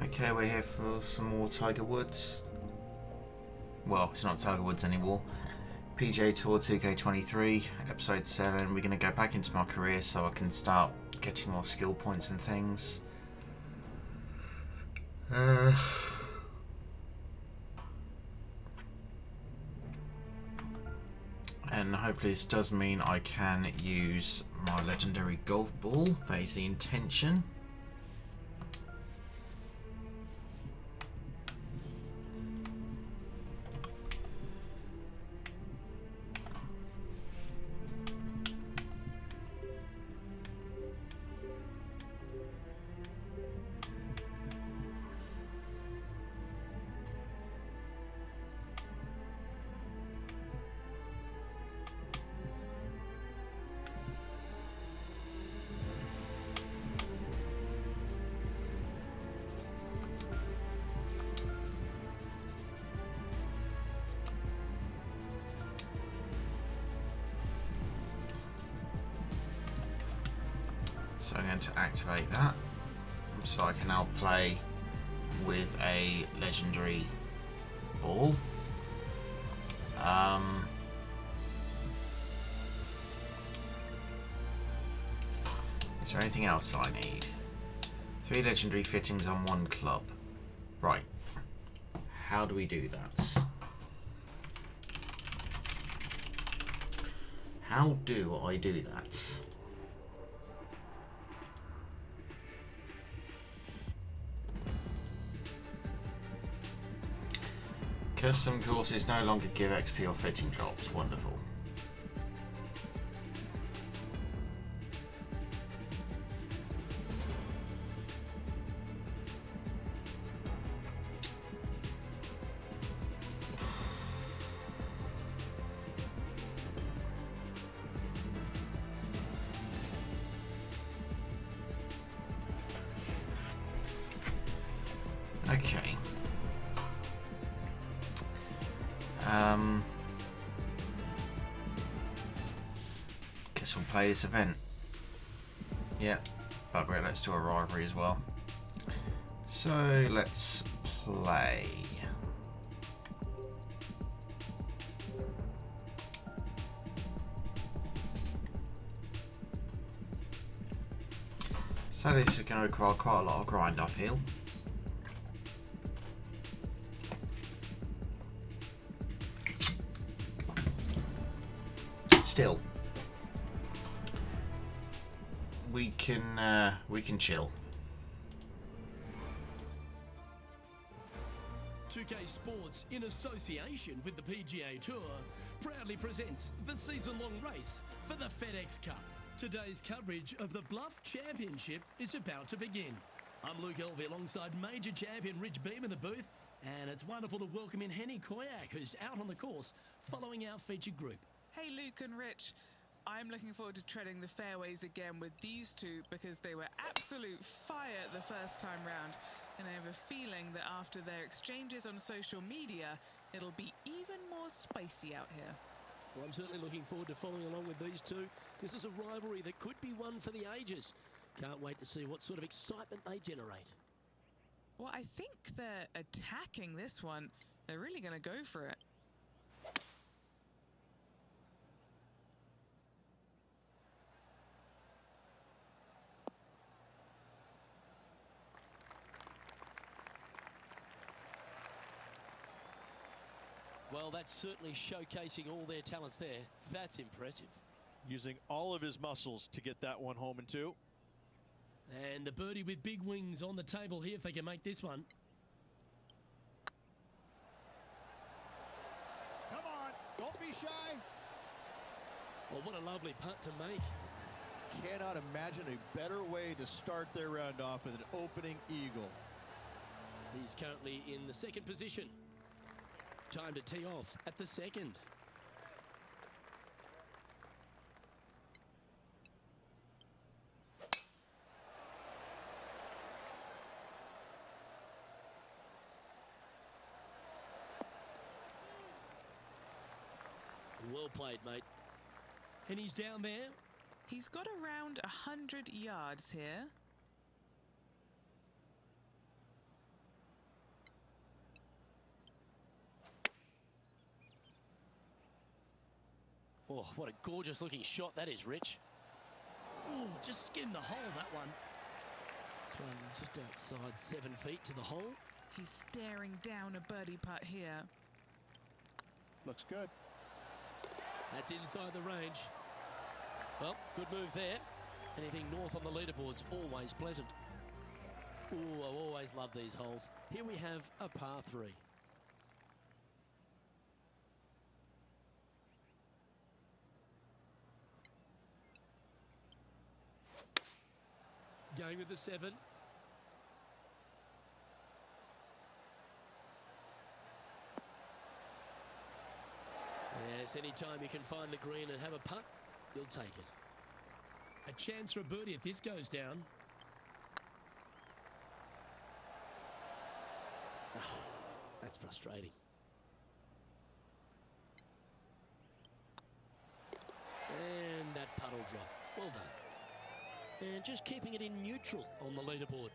Okay, we're here for some more Tiger Woods. Well, it's not Tiger Woods anymore. PGA Tour 2K23, episode 7. We're going to go back into my career so I can start getting more skill points and things. And hopefully this does mean I can use my legendary golf ball. That is the intention. So I'm going to activate that so I can now play with a legendary ball. Is there anything else I need? 3 legendary fittings on 1 club. Right. How do we do that? How do I do that? Custom courses no longer give XP or fitting drops. Wonderful. Okay. Guess we'll play this event. Yeah, bugger it, let's do a rivalry as well. So let's play. So this is going to require quite a lot of grind uphill. Still, we can chill. 2K Sports, in association with the PGA Tour, proudly presents the season-long race for the FedEx Cup. Today's coverage of the Bluff Championship is about to begin. I'm Luke Elvey alongside Major Champion Rich Beam in the booth, and it's wonderful to welcome in Henny Koyak, who's out on the course following our featured group. Hey Luke and Rich, I'm looking forward to treading the fairways again with these two because they were absolute fire the first time round, and I have a feeling that after their exchanges on social media, it'll be even more spicy out here. Well, I'm certainly looking forward to following along with these two. This is a rivalry that could be one for the ages. Can't wait to see what sort of excitement they generate. Well, I think they're attacking this one. They're really going to go for it. Well, that's certainly showcasing all their talents there. That's impressive. Using all of his muscles to get that one home in 2. And the birdie with big wings on the table here if they can make this one. Come on, don't be shy. Well, what a lovely putt to make. Cannot imagine a better way to start their round off with an opening eagle. He's currently in the 2nd position. Time to tee off at the 2nd. Well played, mate. And he's down there. He's got around 100 yards here. Oh, what a gorgeous looking shot that is, Rich. Ooh, just skinned the hole, that one. This one just outside 7 feet to the hole. He's staring down a birdie putt here. Looks good. That's inside the range. Well, good move there. Anything north on the leaderboard's always pleasant. Ooh, I always love these holes. Here we have a par 3. Going with the 7. Yes, anytime you can find the green and have a putt, you'll take it. A chance for a birdie if this goes down. Oh, that's frustrating. And that putt will drop. Well done. And just keeping it in neutral on the leaderboard.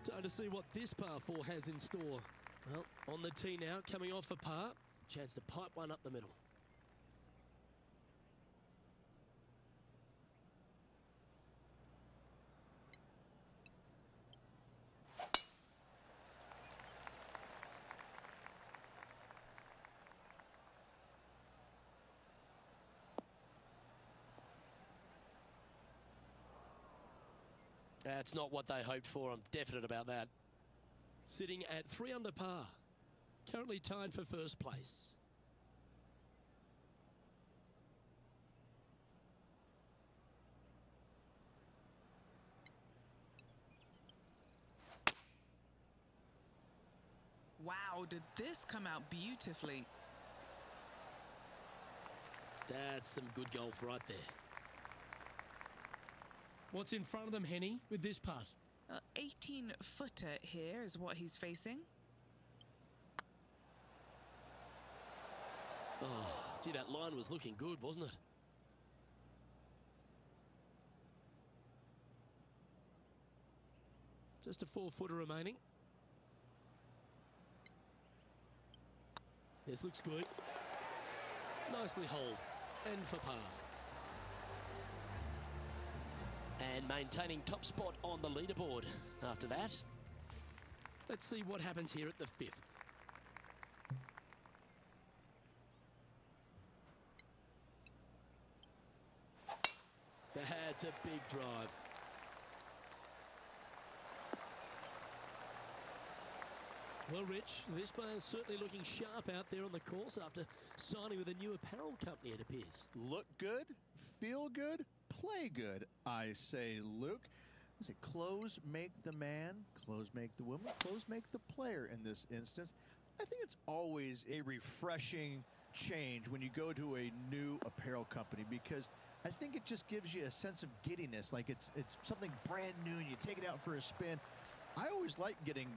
Time to see what this par 4 has in store. Well, on the tee now, coming off a par. Chance to pipe one up the middle. That's not what they hoped for. I'm definite about that. Sitting at 3 under par. Currently tied for first place. Wow, did this come out beautifully? That's some good golf right there. What's in front of them, Henny, with this putt? 18-footer here is what he's facing. Oh, gee, that line was looking good, wasn't it? Just a 4-footer remaining. This looks good. Nicely holed. And for par. And maintaining top spot on the leaderboard. After that, Let's see what happens here at the 5th. that's a big drive. Well, Rich, this player's certainly looking sharp out there on the course after signing with a new apparel company, it appears. Look good, feel good, play good, I say, Luke. I say clothes make the man, clothes make the woman, clothes make the player in this instance. I think it's always a refreshing change when you go to a new apparel company because I think it just gives you a sense of giddiness, like it's something brand new and you take it out for a spin. I always like getting,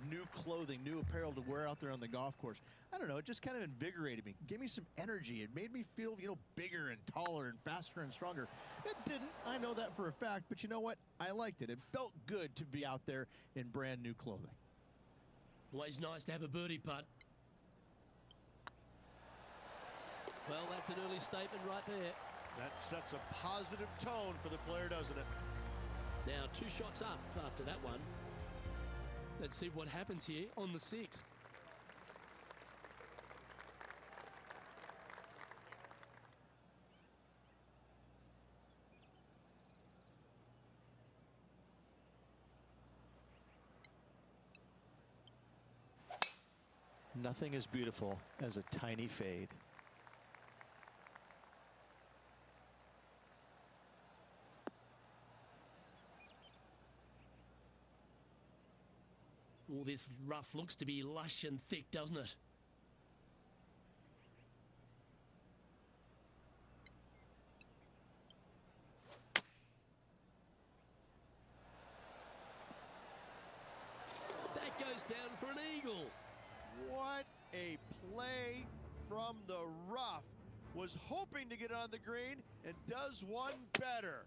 new clothing, new apparel to wear out there on the golf course. I don't know, it just kind of invigorated me. Gave me some energy. It made me feel, bigger and taller and faster and stronger. It didn't, I know that for a fact, but you know what? I liked it. It felt good to be out there in brand new clothing. Always nice to have a birdie putt. Well, that's an early statement right there. That sets a positive tone for the player, doesn't it? Now 2 shots up after that one. Let's see what happens here on the 6th. Nothing as beautiful as a tiny fade. All this rough looks to be lush and thick, doesn't it? That goes down for an eagle. What a play from the rough. Was hoping to get on the green and does one better.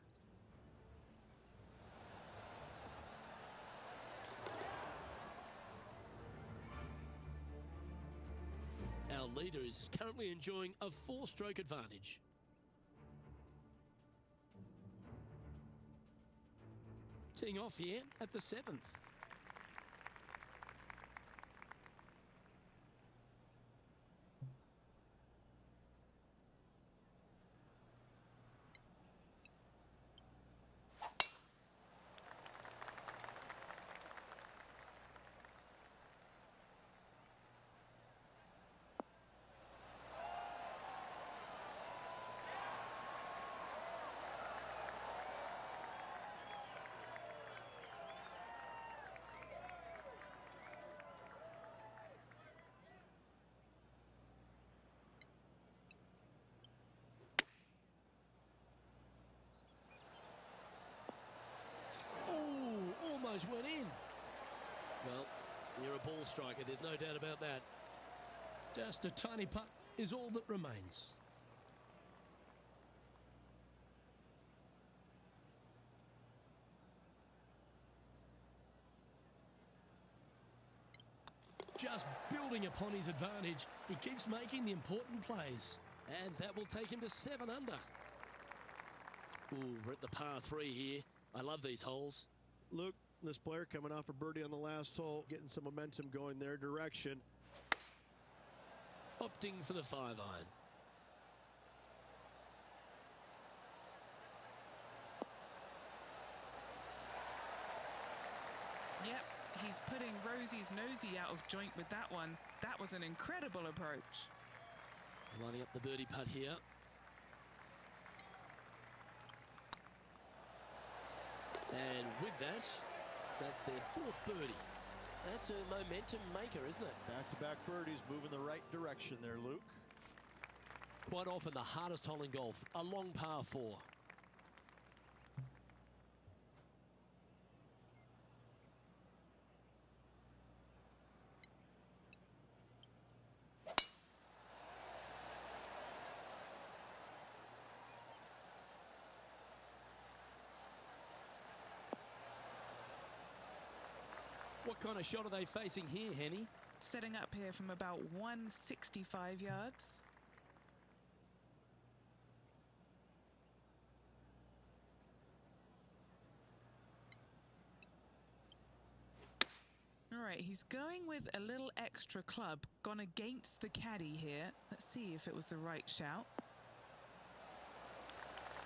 Our leader leader is currently enjoying a 4-stroke advantage. Teeing off here at the 7th. Almost went in. Well, you're a ball striker, there's no doubt about that. Just a tiny putt is all that remains. Just building upon his advantage, he keeps making the important plays. And that will take him to 7 under. Ooh, we're at the par 3 here. I love these holes. Luke, this player coming off a birdie on the last hole, getting some momentum going their direction. Opting for the 5-iron. Yep, he's putting Rosie's nosy out of joint with that one. That was an incredible approach. Lining up the birdie putt here. And with that, that's their 4th birdie. That's a momentum maker, isn't it? Back-to-back birdies moving the right direction there, Luke. Quite often the hardest hole in golf, a long par 4. What kind of shot are they facing here, Henny? Setting up here from about 165 yards. All right, he's going with a little extra club, gone against the caddy here. Let's see if it was the right shout.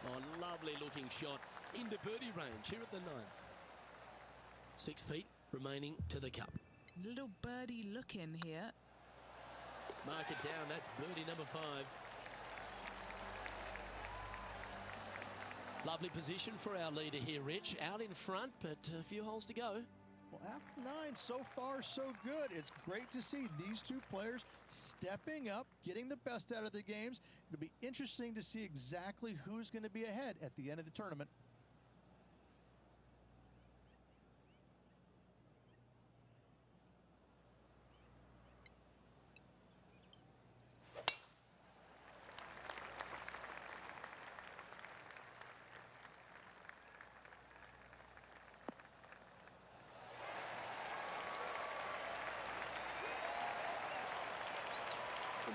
Oh, lovely looking shot into birdie range here at the 9th. 6 feet remaining to the cup. Little birdie look in here. Mark it down, that's birdie number 5. Lovely position for our leader here, Rich. Out in front, but a few holes to go. Well, after 9, so far so good. It's great to see these two players stepping up, getting the best out of the games. It'll be interesting to see exactly who's going to be ahead at the end of the tournament.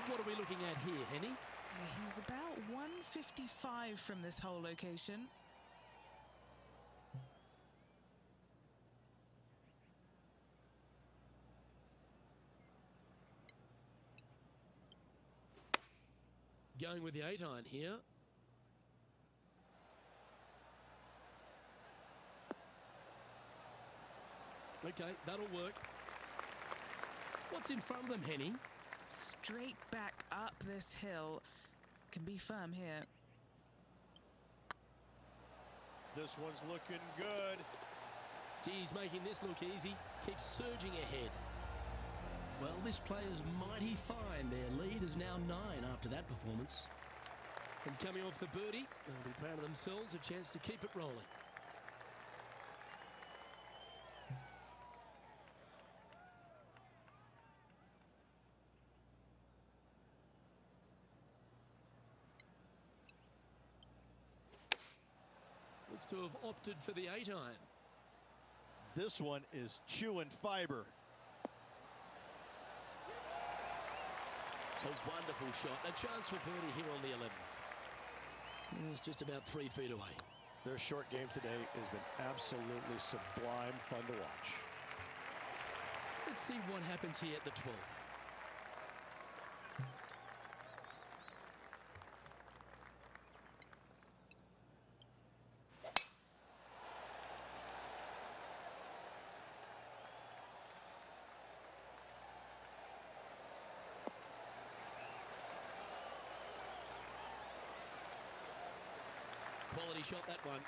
What are we looking at here, Henny? He's about 155 from this hole location. Going with the 8-iron here. Okay, that'll work. What's in front of them, Henny? Straight back up this hill. Can be firm here. This one's looking good. Geez, making this look easy. Keeps surging ahead. Well, this player's mighty fine. Their lead is now 9 after that performance. And coming off the birdie, they'll be proud of themselves, a chance to keep it rolling. Looks to have opted for the 8-iron. This one is chewing fiber. A wonderful shot. A chance for birdie here on the 11th. It's just about 3 feet away. Their short game today has been absolutely sublime fun to watch. Let's see what happens here at the 12th. Quality shot, that one.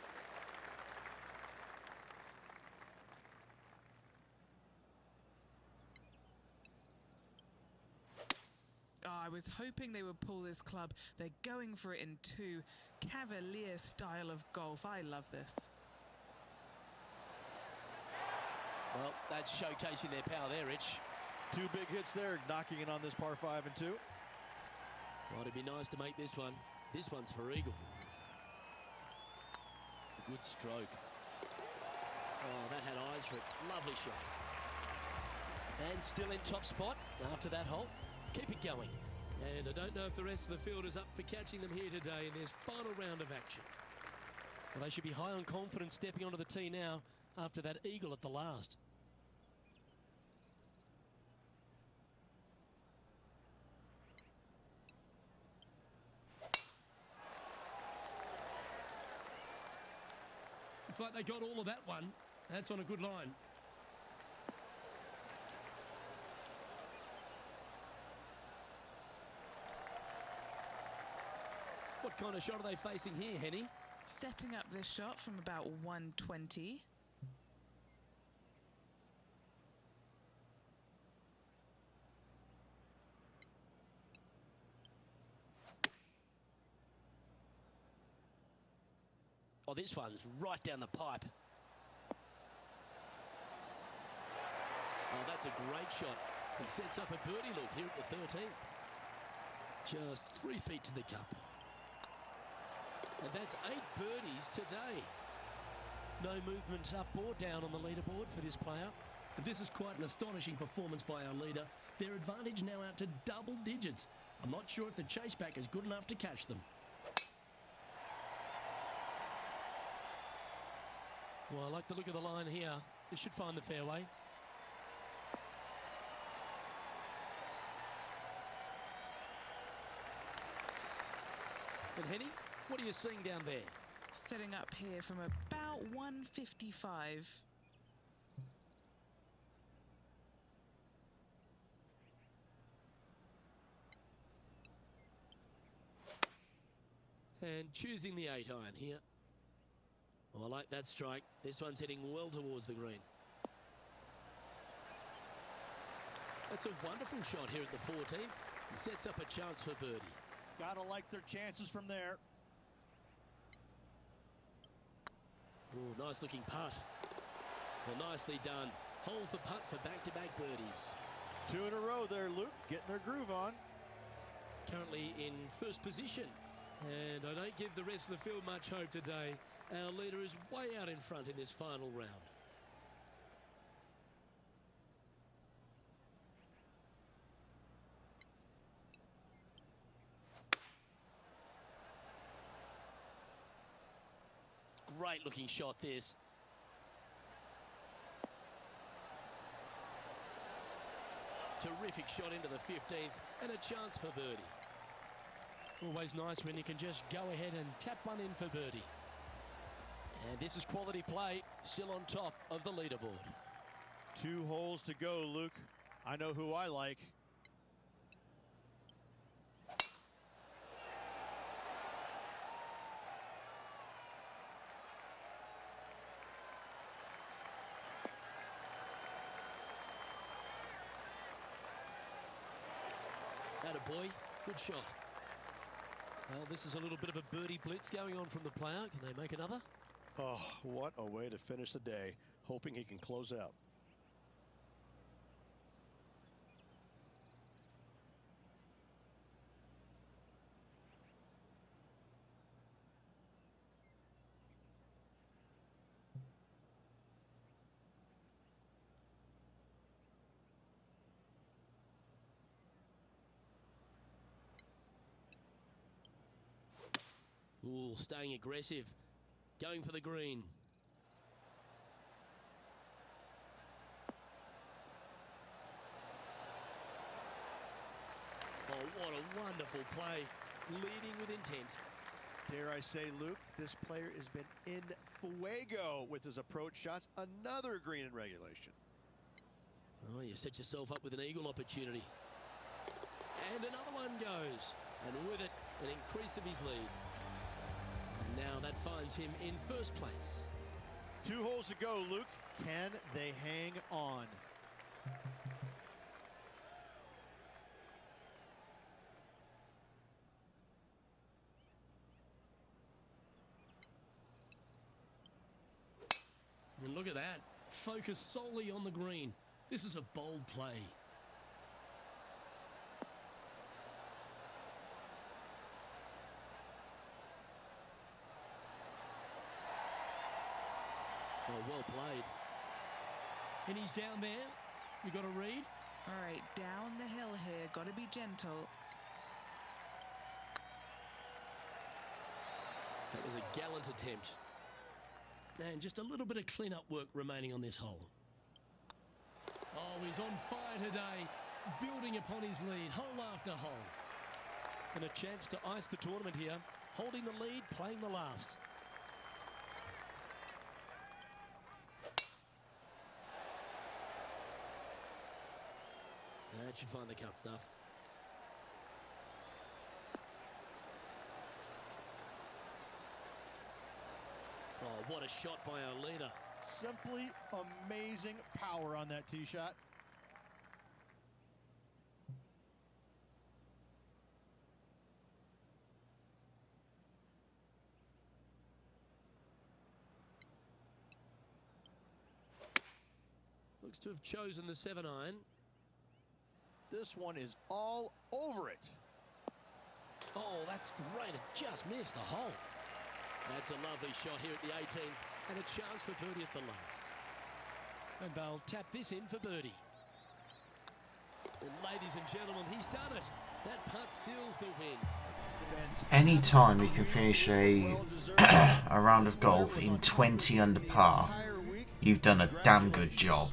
Oh, I was hoping they would pull this club. They're going for it in 2. Cavalier style of golf. I love this. Well, that's showcasing their power there, Rich. 2 big hits there, knocking in on this par 5 and 2. Well, it'd be nice to make this one. This one's for eagle. Good stroke. Oh, that had eyes for it. Lovely shot. And still in top spot after that hole. Keep it going. And I don't know if the rest of the field is up for catching them here today in this final round of action. Well, they should be high on confidence stepping onto the tee now after that eagle at the last. Looks like they got all of that one. That's on a good line. What kind of shot are they facing here, Henny? Setting up this shot from about 120. Oh, this one's right down the pipe. Oh, that's a great shot. It sets up a birdie look here at the 13th. Just 3 feet to the cup. And that's 8 birdies today. No movement up or down on the leaderboard for this player. But this is quite an astonishing performance by our leader. Their advantage now out to double digits. I'm not sure if the chase back is good enough to catch them. Well, I like the look of the line here. This should find the fairway. And Henny, what are you seeing down there? Setting up here from about 155. And choosing the 8 iron here. Oh, I like that strike. This one's heading well towards the green. That's a wonderful shot here at the 14th. It sets up a chance for birdie. Gotta like their chances from there. Oh, nice looking putt. Well, nicely done. Holds the putt for back-to-back birdies. 2 in a row there, Luke, getting their groove on. Currently in first position. And I don't give the rest of the field much hope today. Our leader is way out in front in this final round. Great looking shot this. Terrific shot into the 15th and a chance for birdie. Always nice when you can just go ahead and tap one in for birdie. And this is quality play, still on top of the leaderboard. 2 holes to go, Luke. I know who I like. Attaboy, good shot. Well, this is a little bit of a birdie blitz going on from the player. Can they make another? Oh, what a way to finish the day. Hoping he can close out. Ooh, staying aggressive. Going for the green. Oh, what a wonderful play. Leading with intent. Dare I say, Luke, this player has been in fuego with his approach shots. Another green in regulation. Oh, you set yourself up with an eagle opportunity. And another one goes. And with it, an increase of his lead. And now that finds him in first place. 2 holes to go, Luke. Can they hang on? And look at that. Focus solely on the green. This is a bold play. Oh, well played. And he's down there. You got to read. All right, down the hill here. Got to be gentle. That was a gallant attempt. And just a little bit of clean-up work remaining on this hole. Oh, he's on fire today. Building upon his lead, hole after hole. And a chance to ice the tournament here. Holding the lead, playing the last. That should find the cut stuff. Oh, what a shot by our leader. Simply amazing power on that tee shot. Looks to have chosen the 7-iron. This one is all over it. Oh, that's great. It just missed the hole. That's a lovely shot here at the 18th, and a chance for birdie at the last. And they'll tap this in for birdie. And ladies and gentlemen, he's done it. That putt seals the win. Anytime you can finish a a round of golf in 20 under par, you've done a damn good job.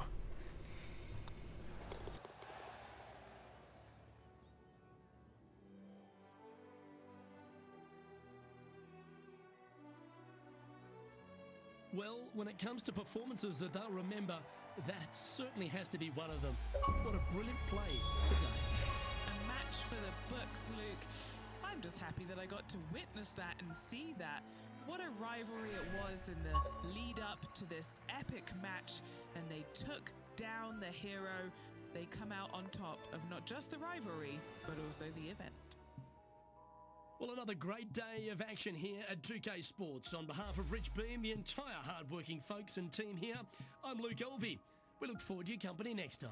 Well, when it comes to performances that they'll remember, that certainly has to be one of them. What a brilliant play today. A match for the books, Luke. I'm just happy that I got to witness that and see that. What a rivalry it was in the lead up to this epic match, and they took down the hero. They come out on top of not just the rivalry, but also the event. Well, another great day of action here at 2K Sports. On behalf of Rich Beam, the entire hard-working folks and team here, I'm Luke Elvey. We look forward to your company next time.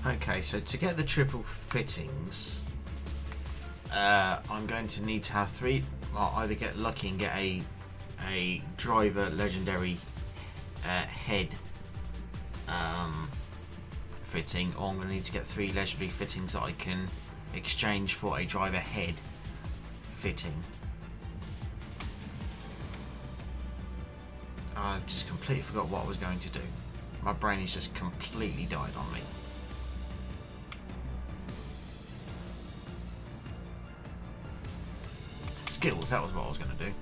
Okay, so to get the triple fittings, I'm going to need to have three. I'll either get lucky and get a driver legendary head fitting, or I'm going to need to get 3 legendary fittings that I can exchange for a driver head fitting. I've just completely forgot what I was going to do. My brain has just completely died on me. Skills, that was what I was going to do.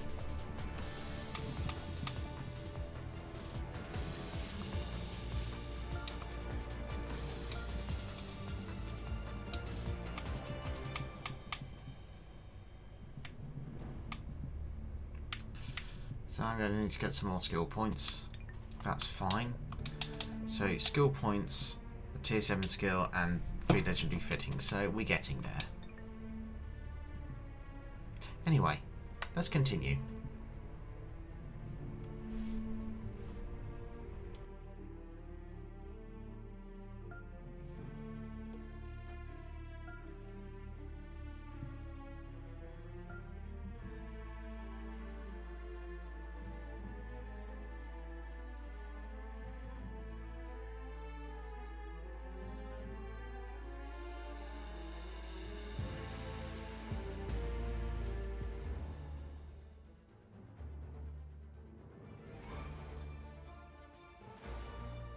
So I'm going to need to get some more skill points. That's fine. So skill points, a tier 7 skill and 3 legendary fittings. So we're getting there. Anyway, let's continue.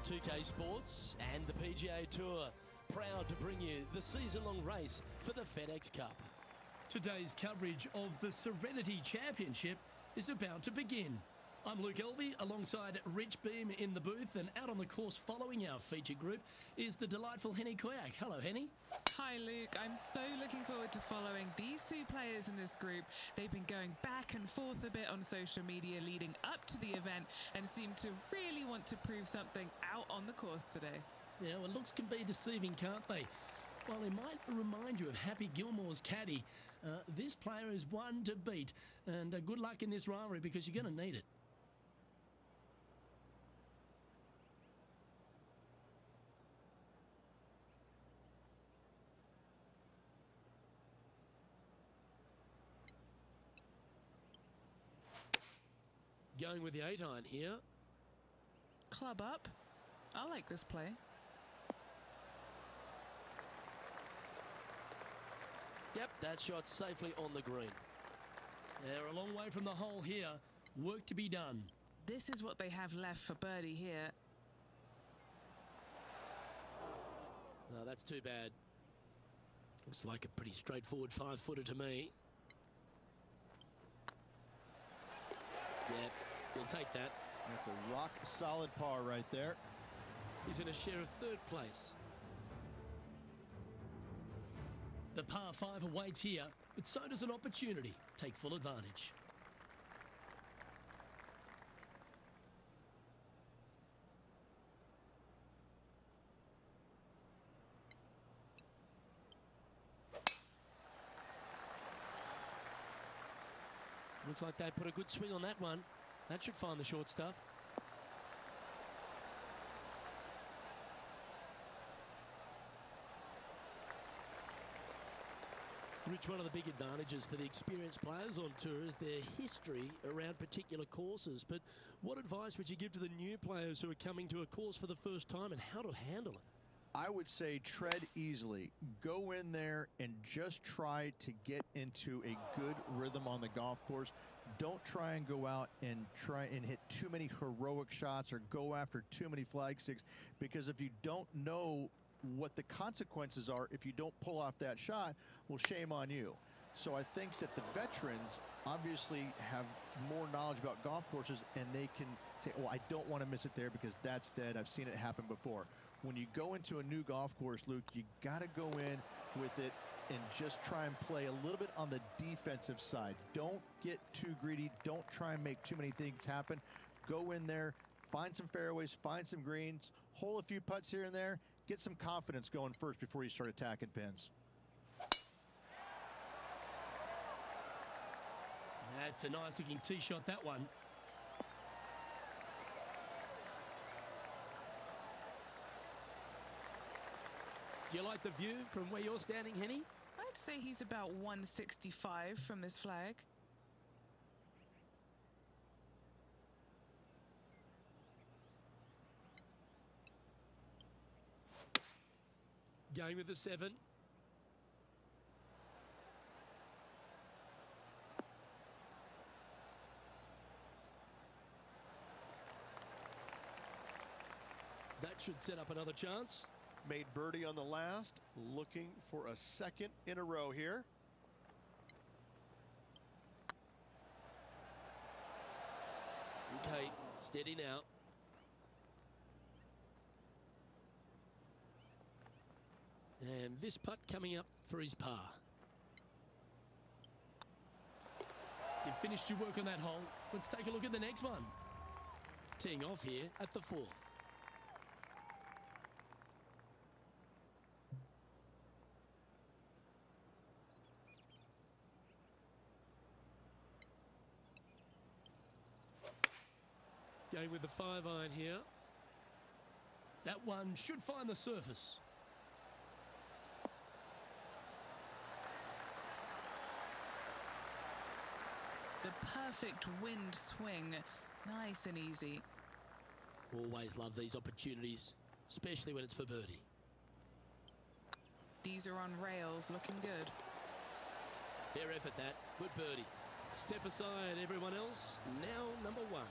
.2K Sports and the PGA Tour proud to bring you the season-long race for the FedEx Cup. Today's coverage of the Serenity Championship is about to begin. I'm Luke Elvey alongside Rich Beam in the booth, and out on the course following our featured group is the delightful Henny Koyak. Hello, Henny. Hi, Luke. I'm so looking forward to following these two players in this group. They've been going back and forth a bit on social media leading up to the event and seem to really want to prove something out on the course today. Yeah, well, looks can be deceiving, can't they? Well, they might remind you of Happy Gilmore's caddy. This player is one to beat, and good luck in this rivalry because you're going to need it. Going with the 8-iron here. Club up. I like this play. Yep, that shot safely on the green. They're a long way from the hole here. Work to be done. This is what they have left for birdie here. No, that's too bad. Looks like a pretty straightforward 5-footer to me. Yep, we'll take that. That's a rock solid par right there. He's in a share of 3rd place. The par 5 awaits here, but so does an opportunity. Take full advantage. Looks like they put a good swing on that one. That should find the short stuff. Rich, one of the big advantages for the experienced players on tour is their history around particular courses. But what advice would you give to the new players who are coming to a course for the first time and how to handle it? I would say tread easily. Go in there and just try to get into a good rhythm on the golf course. Don't try and go out and try and hit too many heroic shots or go after too many flag sticks, because if you don't know what the consequences are if you don't pull off that shot, well, shame on you. So I think that the veterans obviously have more knowledge about golf courses, and they can say, oh, I don't want to miss it there because that's dead. I've seen it happen before. When you go into a new golf course, Luke, you got to go in with it and just try and play a little bit on the defensive side. Don't get too greedy. Don't try and make too many things happen. Go in there, find some fairways, find some greens, hole a few putts here and there, get some confidence going first before you start attacking pins. That's a nice looking tee shot, that one. Do you like the view from where you're standing, Henny? I'd say he's about 165 from this flag. Going with the 7. That should set up another chance. Made birdie on the last, looking for a second in a row here. Okay, steady now. And this putt coming up for his par. You've finished your work on that hole. Let's take a look at the next one. Teeing off here at the 4th. Going with the 5-iron here. That one should find the surface. The perfect wind swing. Nice and easy. Always love these opportunities, especially when it's for birdie. These are on rails, looking good. Fair effort that. Good birdie. Step aside, everyone else. Now number 1.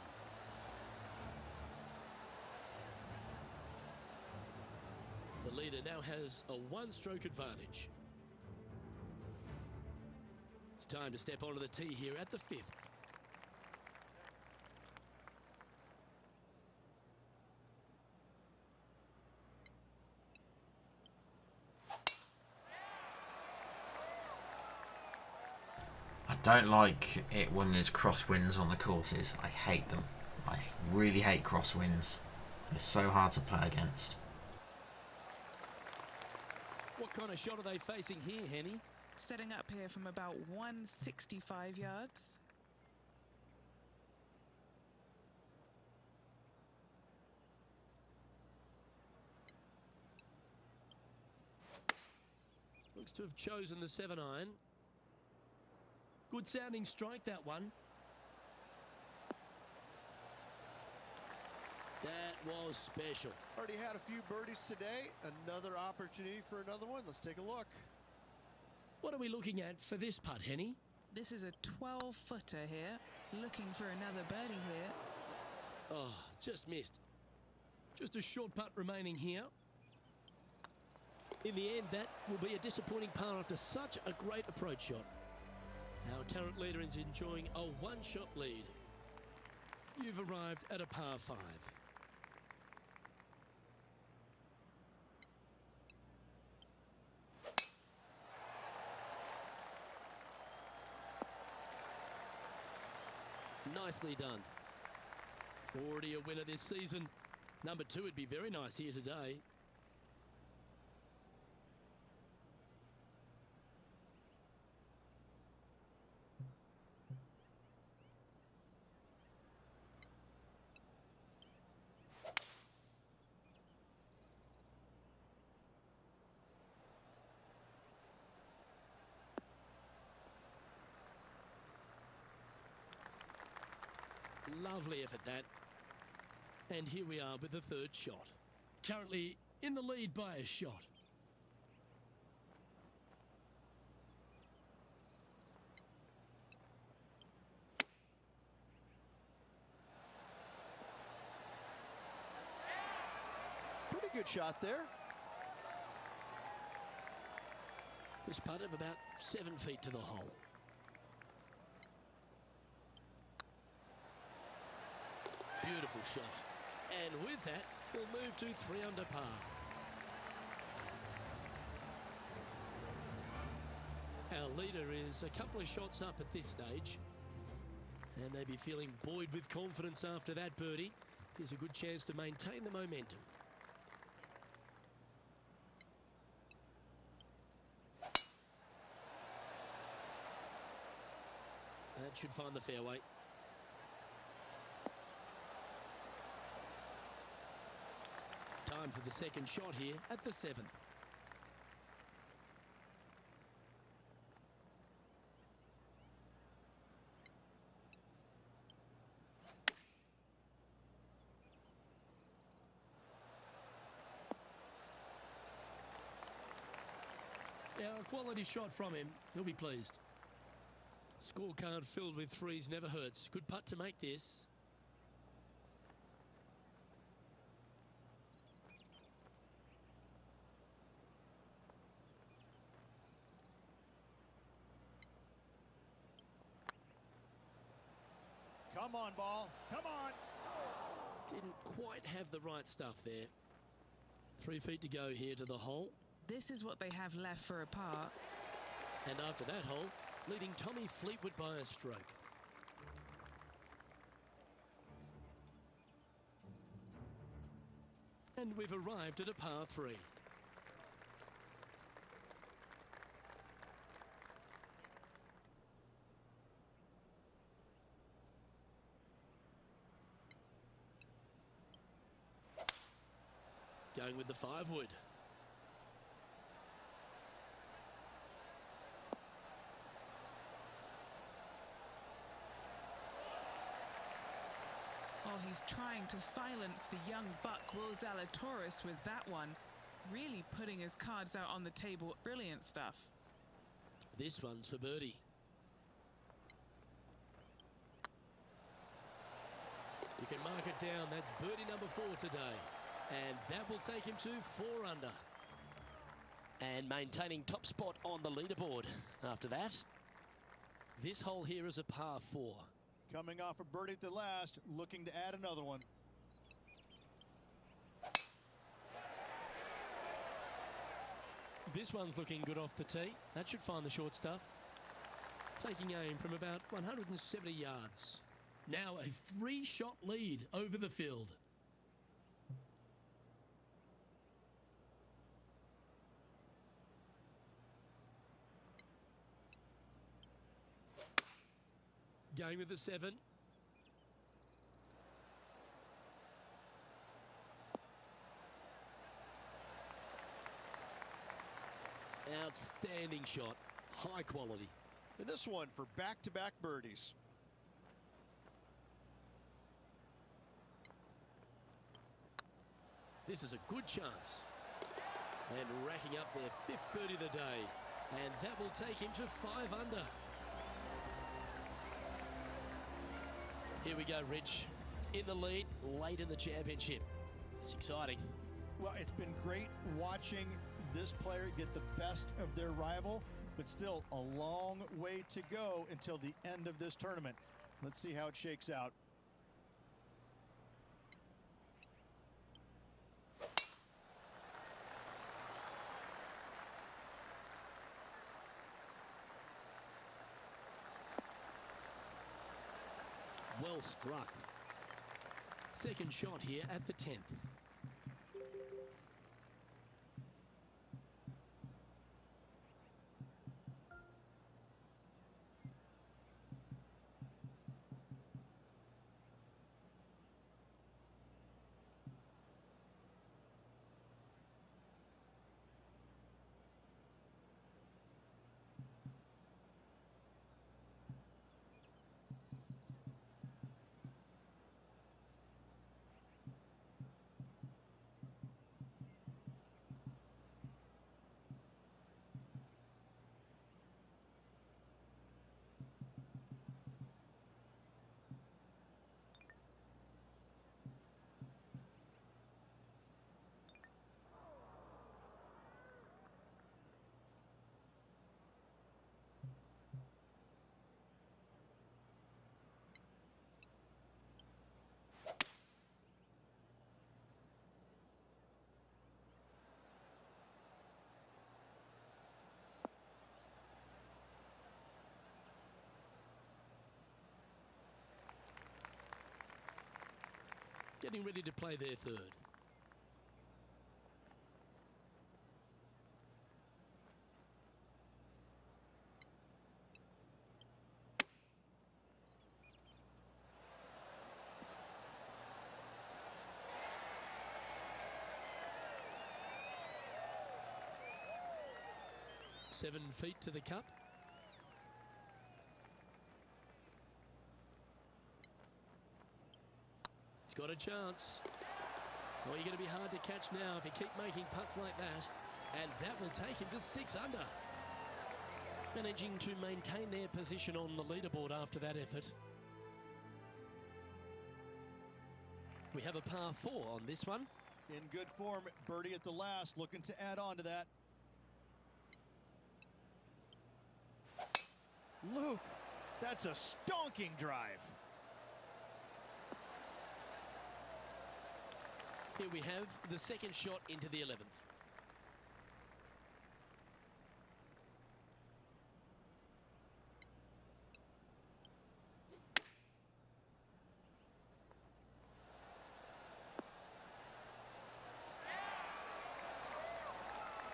The leader now has a 1-stroke advantage. It's time to step onto the tee here at the 5th. I don't like it when there's crosswinds on the courses. I hate them. I really hate crosswinds. They're so hard to play against. What kind of shot are they facing here, Henny? Setting up here from about 165 yards. Looks to have chosen the 7-iron. Good sounding strike, that one. That was special. Already had a few birdies today. Another opportunity for another one. Let's take a look. What are we looking at for this putt, Henny? This is a 12-footer here. Looking for another birdie here. Oh, just missed. Just a short putt remaining here. In the end, that will be a disappointing par after such a great approach shot. Our current leader is enjoying a 1-shot lead. You've arrived at a par 5. Nicely done. Already a winner this season. Number 2 would be very nice here today. Lovely effort that. And here we are with the 3rd shot. Currently in the lead by a shot. Pretty good shot there. This putt of about 7 feet to the hole. Beautiful shot. And with that, we'll move to 3 under par. Our leader is a couple of shots up at this stage. And they'd be feeling buoyed with confidence after that birdie. Here's a good chance to maintain the momentum. That should find the fairway. Time for the 2nd shot here at the 7th. Yeah, a quality shot from him. He'll be pleased. Scorecard filled with threes never hurts. Good putt to make this. Come on, ball. Come on. Didn't quite have the right stuff there. 3 feet to go here to the hole. This is what they have left for a par. And after that hole, leading Tommy Fleetwood by a stroke. And we've arrived at a par 3. Going with the 5-wood. Oh, he's trying to silence the young buck Will Zalatoris with that one. Really putting his cards out on the table. Brilliant stuff. This one's for birdie. You can mark it down. That's birdie number 4 today. And that will take him to 4 under. And maintaining top spot on the leaderboard. After that, this hole here is a par 4. Coming off a birdie at the last, looking to add another one. This one's looking good off the tee. That should find the short stuff. Taking aim from about 170 yards. Now a 3-shot lead over the field. Going with the 7. Outstanding shot. High quality. And this one for back-to-back birdies. This is a good chance. And racking up their 5th birdie of the day. And that will take him to 5 under. Here we go, Rich. In the lead, late in the championship. It's exciting. Well, it's been great watching this player get the best of their rival, but still a long way to go until the end of this tournament. Let's see how it shakes out. Well struck. Second shot here at the 10th. Getting ready to play their 3rd. Seven feet to the cup. He's got a chance. Well, you're going to be hard to catch now if you keep making putts like that. And that will take him to 6 under. managing to maintain their position on the leaderboard after that effort. We have a par 4 on this one. In good form, birdie at the last, looking to add on to that. Luke, that's a stonking drive. Here we have the second shot into the 11th.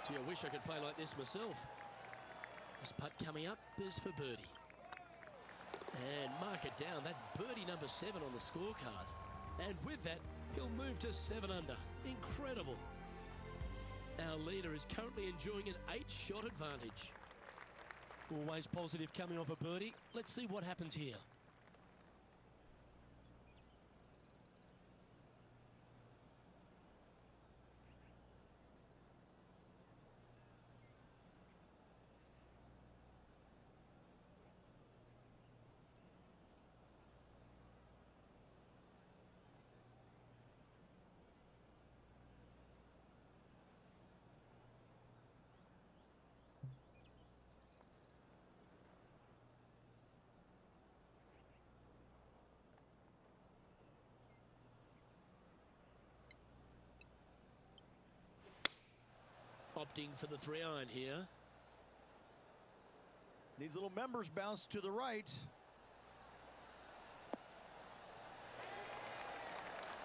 Gee, I wish I could play like this myself. This putt coming up is for birdie. And mark it down. That's birdie number 7 on the scorecard. And with that, he'll move to 7 under. Incredible. Our leader is currently enjoying an 8-shot advantage. Always positive coming off a birdie. Let's see what happens here. Opting for the 3-iron here. Needs a little members bounce to the right.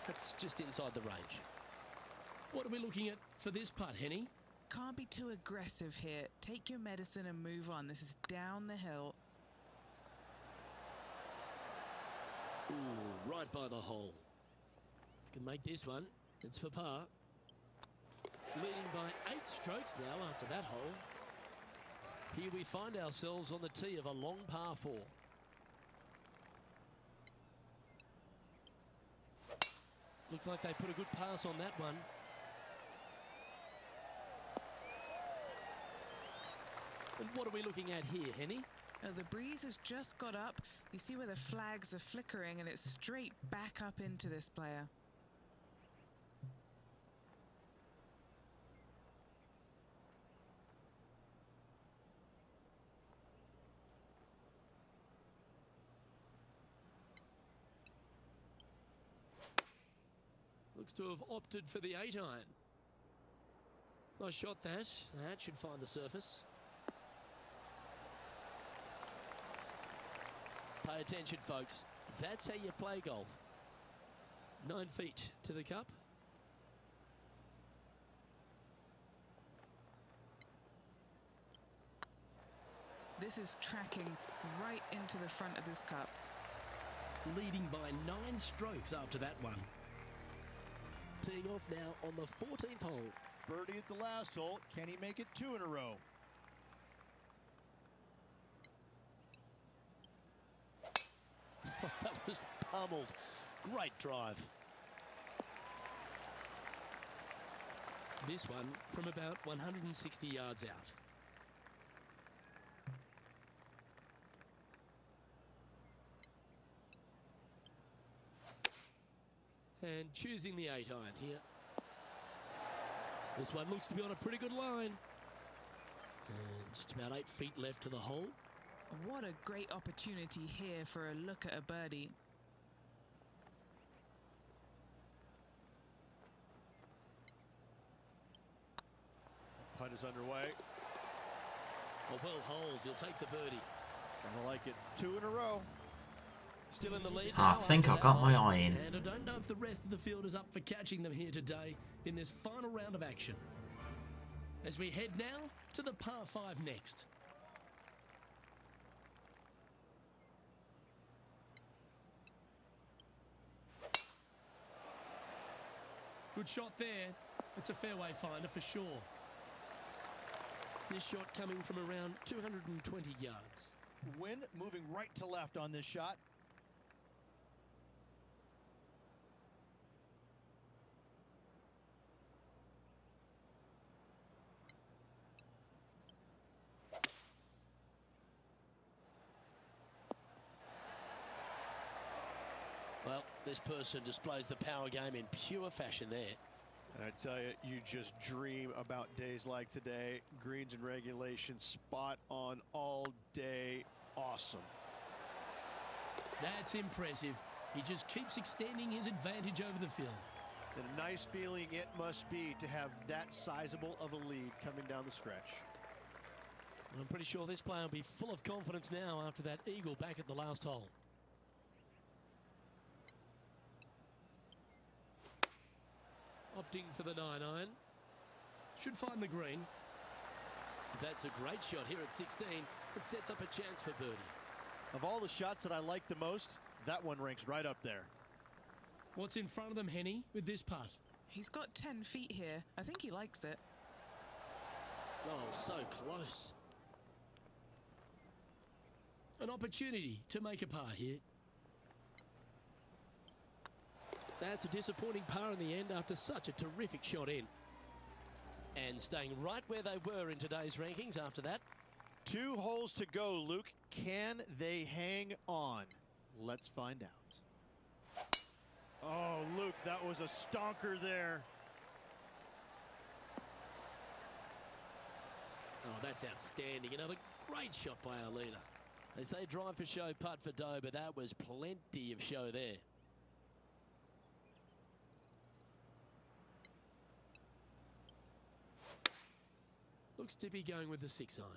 That's just inside the range. What are we looking at for this putt, Henny? Can't be too aggressive here. Take your medicine and move on. This is down the hill. Ooh, right by the hole. If you can make this one, it's for par. Leading by 8 strokes now after that hole. Here we find ourselves on the tee of a long par 4. Looks like they put a good pass on that one. And what are we looking at here, Henny? Now the breeze has just got up. You see where the flags are flickering, and it's straight back up into this player. Looks to have opted for the 8-iron. Nice shot that. That should find the surface. Pay attention, folks. That's how you play golf. 9 feet to the cup. This is tracking right into the front of this cup. Leading by 9 strokes after that one. Teeing off now on the 14th hole. Birdie at the last hole. Can he make it 2 in a row? That was pummeled. Great drive. This one from about 160 yards out. And choosing the 8-iron here. This one looks to be on a pretty good line. And just about 8 feet left to the hole. What a great opportunity here for a look at a birdie. Putt is underway. A well holed. He'll take the birdie. Gonna like it. 2 in a row. Still in the lead I now think after I got that my hole. eye in. And I don't know if the rest of the field is up for catching them here today in this final round of action. As we head now to the par 5 next. Good shot there. It's a fairway finder for sure. This shot coming from around 220 yards. Wind moving right to left on this shot. This person displays the power game in pure fashion there. And I tell you, you just dream about days like today. Greens and regulation, spot on all day. Awesome. That's impressive. He just keeps extending his advantage over the field. And a nice feeling it must be to have that sizable of a lead coming down the stretch. I'm pretty sure this player will be full of confidence now after that eagle back at the last hole. Opting for the 9-iron. Should find the green. That's a great shot here at 16. It sets up a chance for birdie. Of all the shots that I like the most, that one ranks right up there. What's in front of them, Henny, with this putt? He's got 10 feet here. I think he likes it. Oh, so close. An opportunity to make a par here. That's a disappointing par in the end after such a terrific shot in. And staying right where they were in today's rankings after that. 2 holes to go, Luke. Can they hang on? Let's find out. Oh, Luke, that was a stonker there. Oh, that's outstanding. Another great shot by our leader. They say drive for show, putt for dough, but that was plenty of show there. Looks to be going with the 6-iron.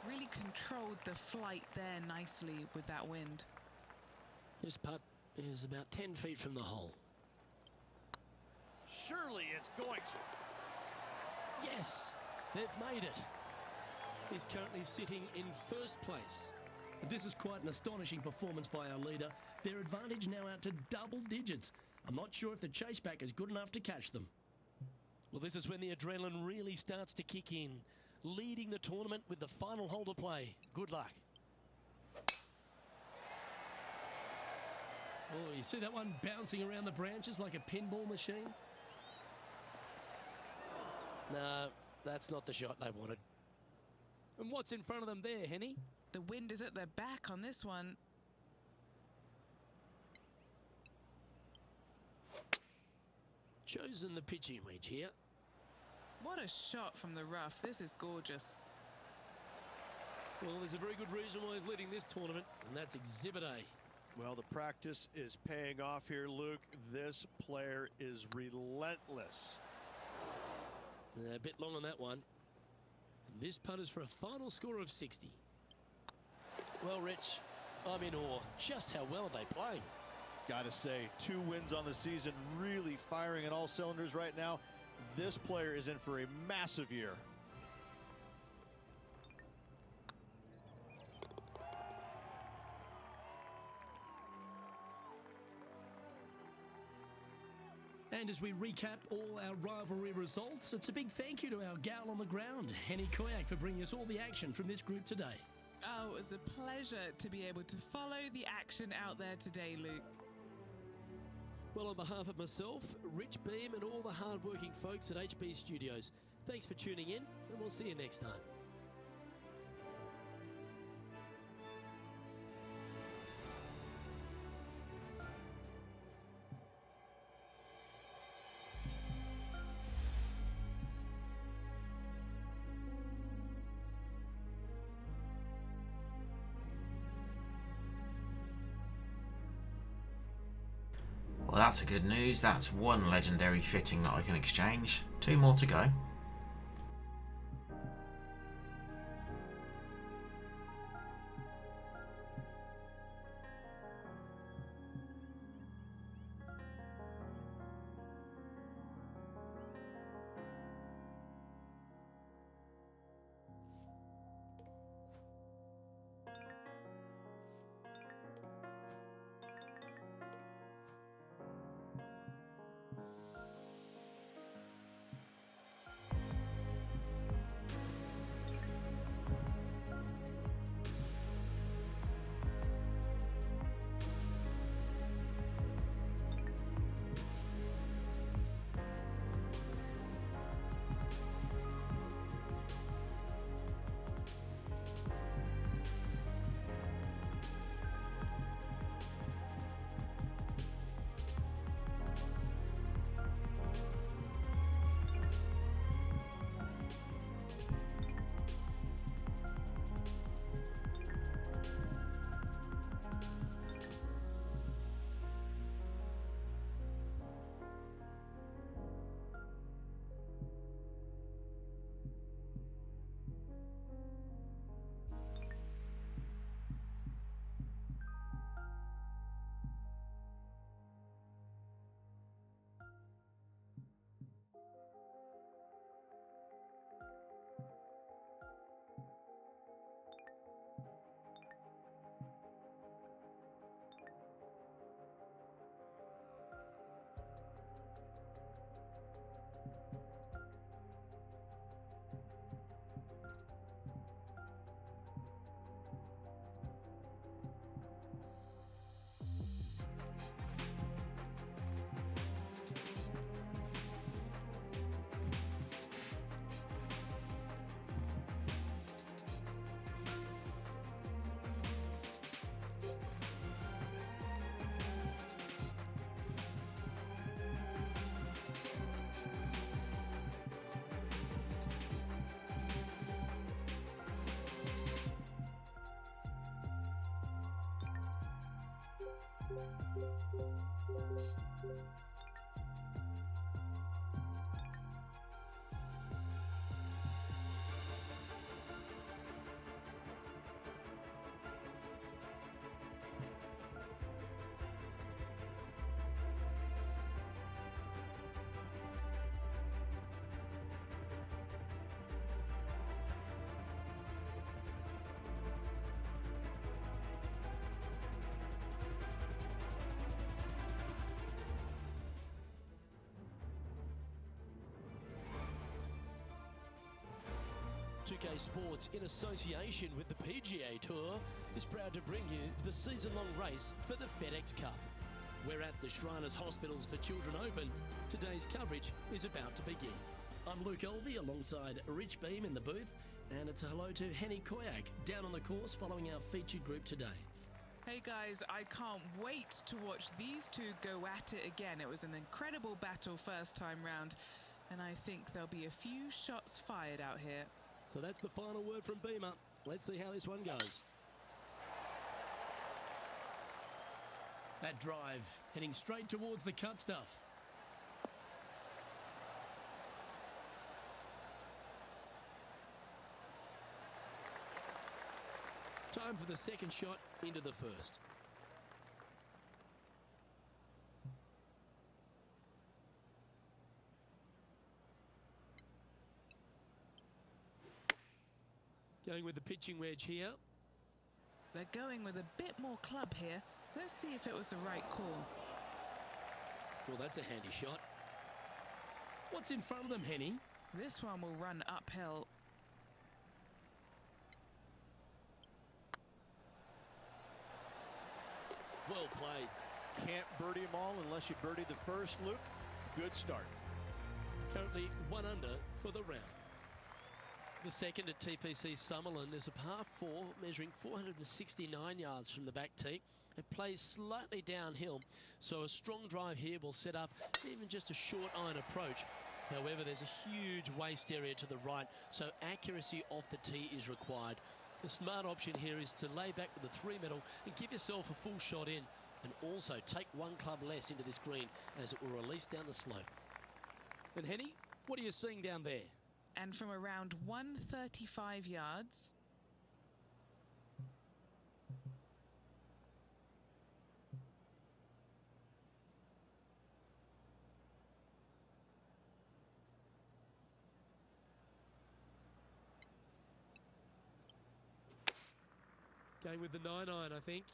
Really controlled the flight there nicely with that wind. This putt is about 10 feet from the hole. Surely it's going to. Yes, they've made it. He's currently sitting in first place. This is quite an astonishing performance by our leader. Their advantage now out to double digits. I'm not sure if the chase back is good enough to catch them. Well, this is when the adrenaline really starts to kick in. Leading the tournament with the final hole to play. Good luck. Oh, you see that one bouncing around the branches like a pinball machine? No, that's not the shot they wanted. And what's in front of them there, Henny? The wind is at their back on this one. Chosen the pitching wedge here. What a shot from the rough. This is gorgeous. Well, there's a very good reason why he's leading this tournament, and that's Exhibit A. Well, the practice is paying off here, Luke. This player is relentless. A bit long on that one. And this putt is for a final score of 60. Well, Rich, I'm in awe. Just how well are they playing? Gotta say, 2 wins on the season, really firing on all cylinders right now. This player is in for a massive year. And as we recap all our rivalry results, it's a big thank you to our gal on the ground, Henny Koyak, for bringing us all the action from this group today. Oh, it was a pleasure to be able to follow the action out there today, Luke. Well, on behalf of myself, Rich Beam, and all the hard-working folks at HB Studios, thanks for tuning in, and we'll see you next time. Well, that's a good news. That's 1 legendary fitting that I can exchange. 2 more to go. 2K Sports, in association with the PGA Tour, is proud to bring you the season-long race for the FedEx Cup. We're at the Shriners Hospitals for Children Open. Today's coverage is about to begin. I'm Luke Elvey alongside Rich Beam in the booth, and it's a hello to Henny Koyak down on the course following our featured group today. Hey guys, I can't wait to watch these two go at it again. It was an incredible battle first time round, and I think there'll be a few shots fired out here. So that's the final word from Beamer. Let's see how this one goes. That drive heading straight towards the cut stuff. Time for the second shot into the first. Going with the pitching wedge here. They're going with a bit more club here. Let's see if it was the right call. Well, that's a handy shot. What's in front of them, Henny? This one will run uphill. Well played. Can't birdie them all unless you birdie the first, Luke. Good start. Currently 1 under for the round. The second at TPC Summerlin is a par 4 measuring 469 yards from the back tee. It plays slightly downhill, so a strong drive here will set up even just a short iron approach. However, there's a huge waste area to the right, so accuracy off the tee is required. The smart option here is to lay back with the 3 metal and give yourself a full shot in, and also take 1 club less into this green as it will release down the slope. And Henny, what are you seeing down there? And from around 135 yards, going with the 9-iron, I think.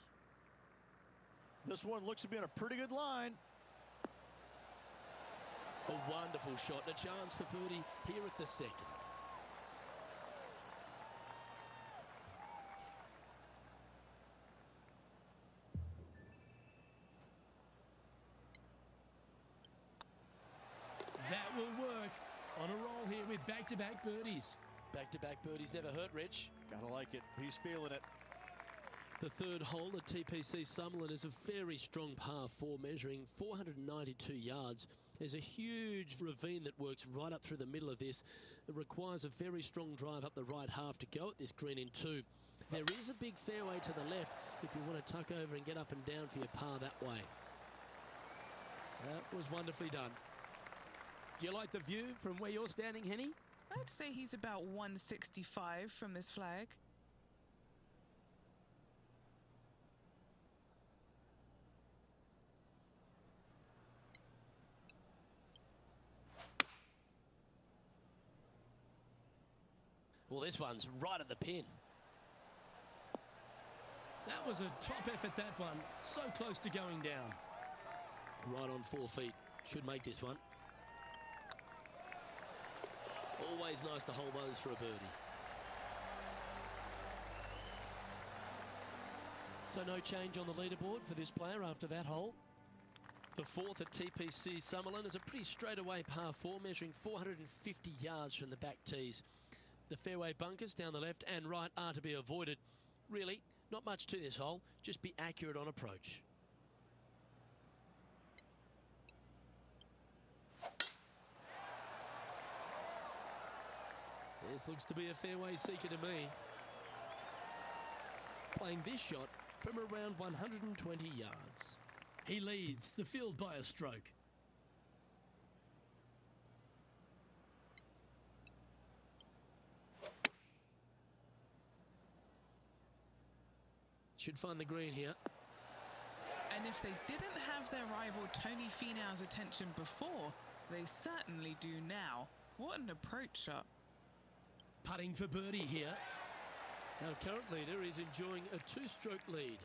This one looks to be on a pretty good line. A wonderful shot and a chance for birdie here at the second. That will work. On a roll here with back-to-back birdies. Back-to-back birdies never hurt, Rich. Gotta like it. He's feeling it. The third hole at TPC Summerlin is a very strong par 4 measuring 492 yards. There's a huge ravine that works right up through the middle of this. It requires a very strong drive up the right half to go at this green in 2. There is a big fairway to the left if you want to tuck over and get up and down for your par that way. That was wonderfully done. Do you like the view from where you're standing, Henny? I'd say he's about 165 from this flag. Well, this one's right at the pin. That was a top effort, that one. So close to going down. Right on 4 feet. Should make this one. Always nice to hold those for a birdie. So no change on the leaderboard for this player after that hole. The fourth at TPC Summerlin is a pretty straightaway par 4 measuring 450 yards from the back tees. The fairway bunkers down the left and right are to be avoided. Really, not much to this hole. Just be accurate on approach. This looks to be a fairway seeker to me. Playing this shot from around 120 yards. He leads the field by a stroke. Should find the green here. And if they didn't have their rival Tony Finau's attention before, they certainly do now. What an approach shot. Putting for birdie here. Our current leader is enjoying a 2-stroke lead.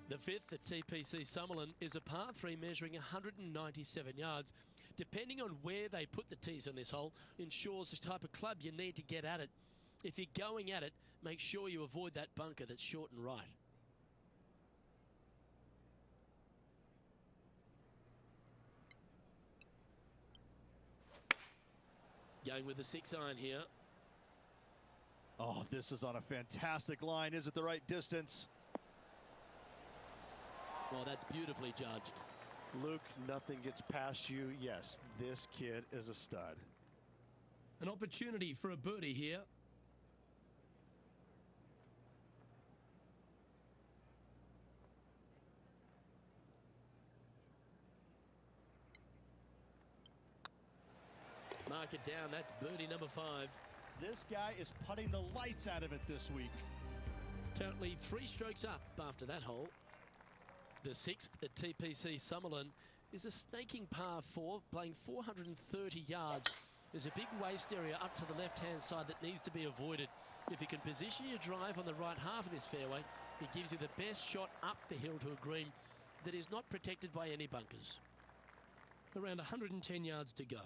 The fifth at TPC Summerlin is a par 3 measuring 197 yards. Depending on where they put the tees on this hole ensures the type of club you need to get at it. If you're going at it, make sure you avoid that bunker that's short and right. Going with the 6-iron here. Oh, this is on a fantastic line. Is it the right distance? Well, that's beautifully judged. Luke, nothing gets past you. Yes, this kid is a stud. An opportunity for a birdie here. Mark it down. That's birdie number 5. This guy is putting the lights out of it this week. Currently 3 strokes up after that hole. The 6th at TPC Summerlin is a snaking par 4, playing 430 yards. There's a big waste area up to the left-hand side that needs to be avoided. If you can position your drive on the right half of this fairway, it gives you the best shot up the hill to a green that is not protected by any bunkers. Around 110 yards to go.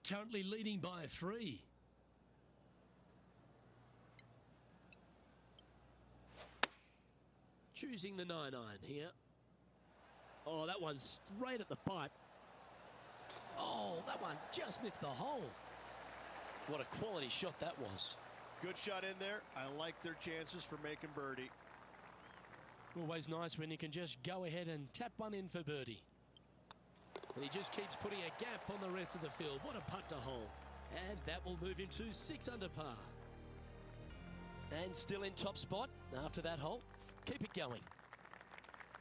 Currently leading by 3. Choosing the 9-iron here. Oh, that one's straight at the pipe. Oh, that one just missed the hole. What a quality shot that was. Good shot in there. I like their chances for making birdie. Always nice when you can just go ahead and tap one in for birdie. And he just keeps putting a gap on the rest of the field. What a putt to hole. And that will move him to 6 under par. And still in top spot after that hole. Keep it going.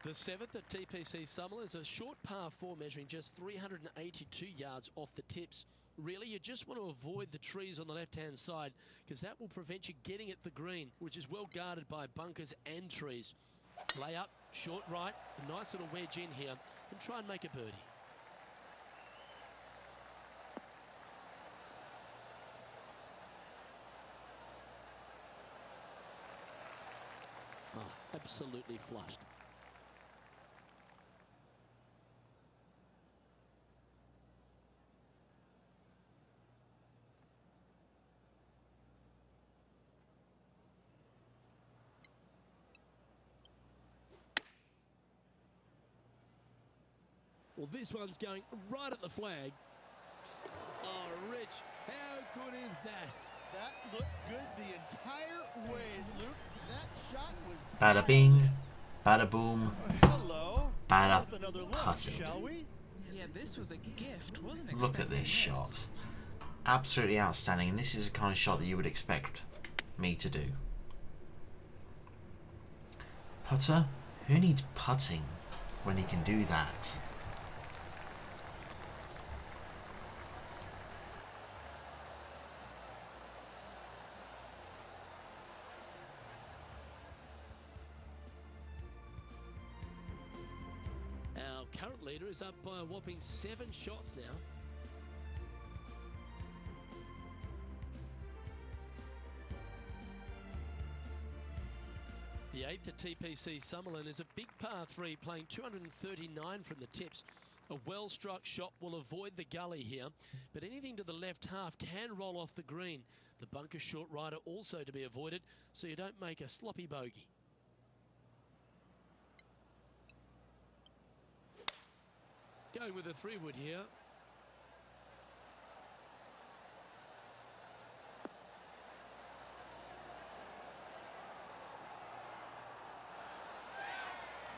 The 7th at TPC Summerlin is a short par 4 measuring just 382 yards off the tips. Really, you just want to avoid the trees on the left-hand side because that will prevent you getting at the green, which is well guarded by bunkers and trees. Lay up, short right, a nice little wedge in here, and try and make a birdie. Oh, absolutely flushed. Well, this one's going right at the flag. Oh, Rich, how good is that? That looked good the entire way, Luke. That shot was... Bada bing, bada boom, Hello. bada With another look, putting. shall we? Yeah, this was a gift. Wasn't Look at expecting this shot. Absolutely outstanding, and this is the kind of shot that you would expect me to do. Putter? Who needs putting when he can do that? Our current leader is up by a whopping 7 shots now. The 8th at TPC Summerlin is a big par 3 playing 239 from the tips. A well-struck shot will avoid the gully here, but anything to the left half can roll off the green. The bunker short rider also to be avoided so you don't make a sloppy bogey. Going with a 3-wood here.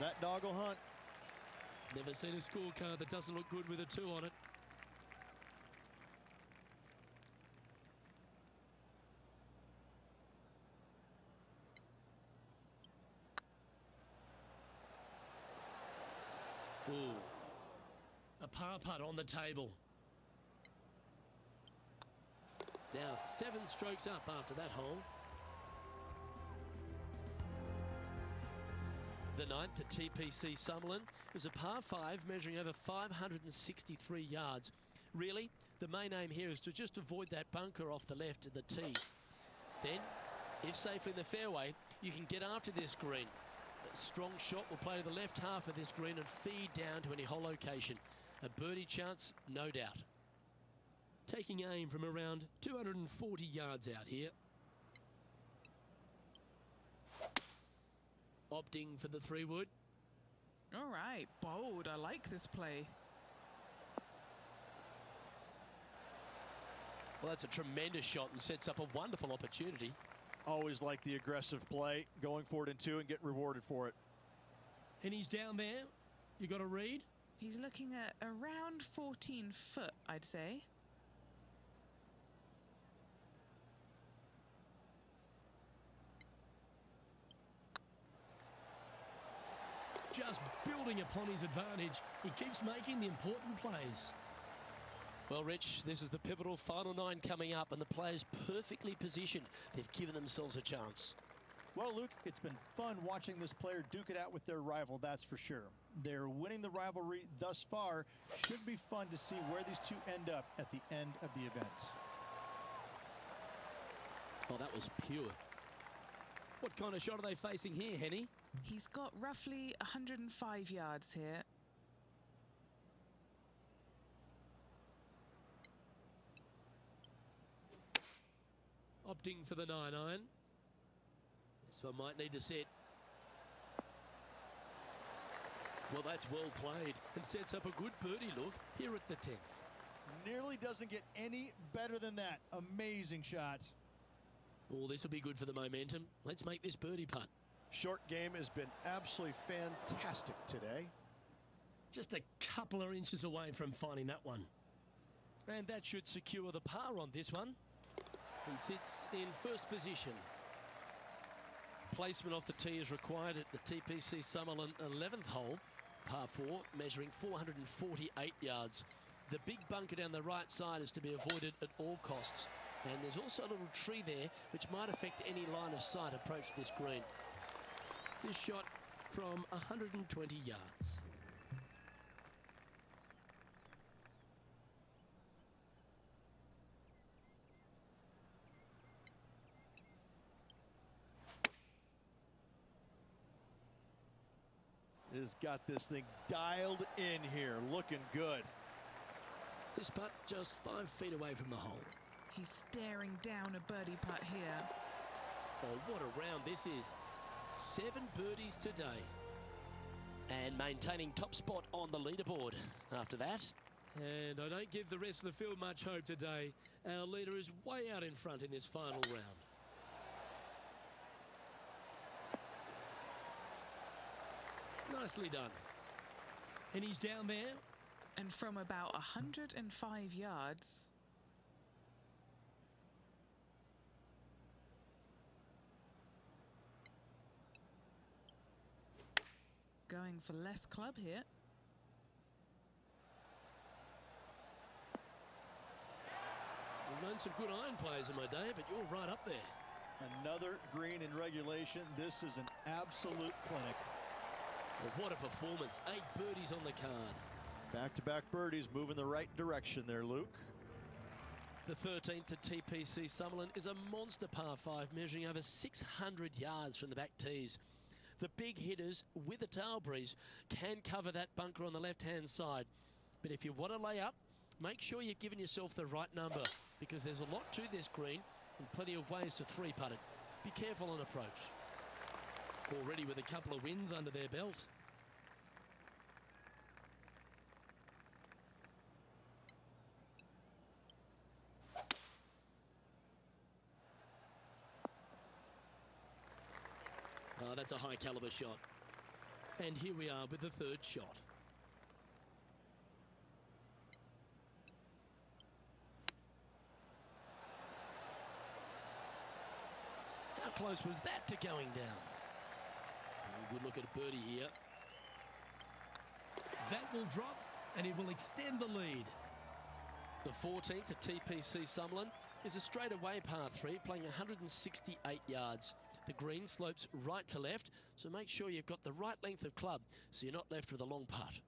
That dog will hunt. Never seen a scorecard that doesn't look good with a 2 on it. Ooh. A par putt on the table. Now 7 strokes up after that hole. The 9th at TPC Summerlin is a par 5 measuring over 563 yards. Really, the main aim here is to just avoid that bunker off the left of the tee. Then, if safely in the fairway, you can get after this green. A strong shot will play to the left half of this green and feed down to any hole location. A birdie chance, no doubt. Taking aim from around 240 yards out here. Opting for the 3-wood. All right, bold. I like this play. Well, that's a tremendous shot and sets up a wonderful opportunity. Always like the aggressive play, going for it in 2 and get rewarded for it. And he's down there. You got a read? He's looking at around 14 foot, I'd say. Just building upon his advantage. He keeps making the important plays. Well, Rich, this is the pivotal final 9 coming up, and the players perfectly positioned. They've given themselves a chance. Well, Luke, it's been fun watching this player duke it out with their rival, that's for sure. They're winning the rivalry thus far. Should be fun to see where these two end up at the end of the event. Oh, that was pure. What kind of shot are they facing here, Henny? He's got roughly 105 yards here. Opting for the 9-iron. This one might need to set. Well, that's well played and sets up a good birdie look here at the 10th. Nearly doesn't get any better than that. Amazing shot. Oh, this will be good for the momentum. Let's make this birdie putt. Short game has been absolutely fantastic today. Just a couple of inches away from finding that one. And that should secure the par on this one. He sits in first position. Placement off the tee is required at the TPC Summerlin 11th hole, par 4, measuring 448 yards. The big bunker down the right side is to be avoided at all costs. And there's also a little tree there which might affect any line of sight approach to this green. This shot from 120 yards. Has got this thing dialed in here, looking good. This putt just 5 feet away from the hole. He's staring down a birdie putt here. Oh, what a round this is. 7 birdies today. And maintaining top spot on the leaderboard after that. And I don't give the rest of the field much hope today. Our leader is way out in front in this final round. Nicely done. And he's down there. And from about 105 yards, going for less club here. I've known some good iron players in my day, but you're right up there. Another green in regulation. This is an absolute clinic. Well, what a performance. 8 birdies on the card. Back-to-back birdies, moving the right direction there, Luke. The 13th at TPC Summerlin is a monster par 5 measuring over 600 yards from the back tees. The big hitters with a tail breeze can cover that bunker on the left-hand side. But if you want to lay up, make sure you've given yourself the right number, because there's a lot to this green and plenty of ways to 3-putt it. Be careful on approach. Already with a couple of wins under their belt. Oh, that's a high caliber shot. And here we are with the 3rd shot. How close was that to going down? Oh, good look at a birdie here. That will drop and it will extend the lead. The 14th at TPC Summerlin is a straightaway par 3 playing 168 yards. The green slopes right to left, so make sure you've got the right length of club so you're not left with a long putt.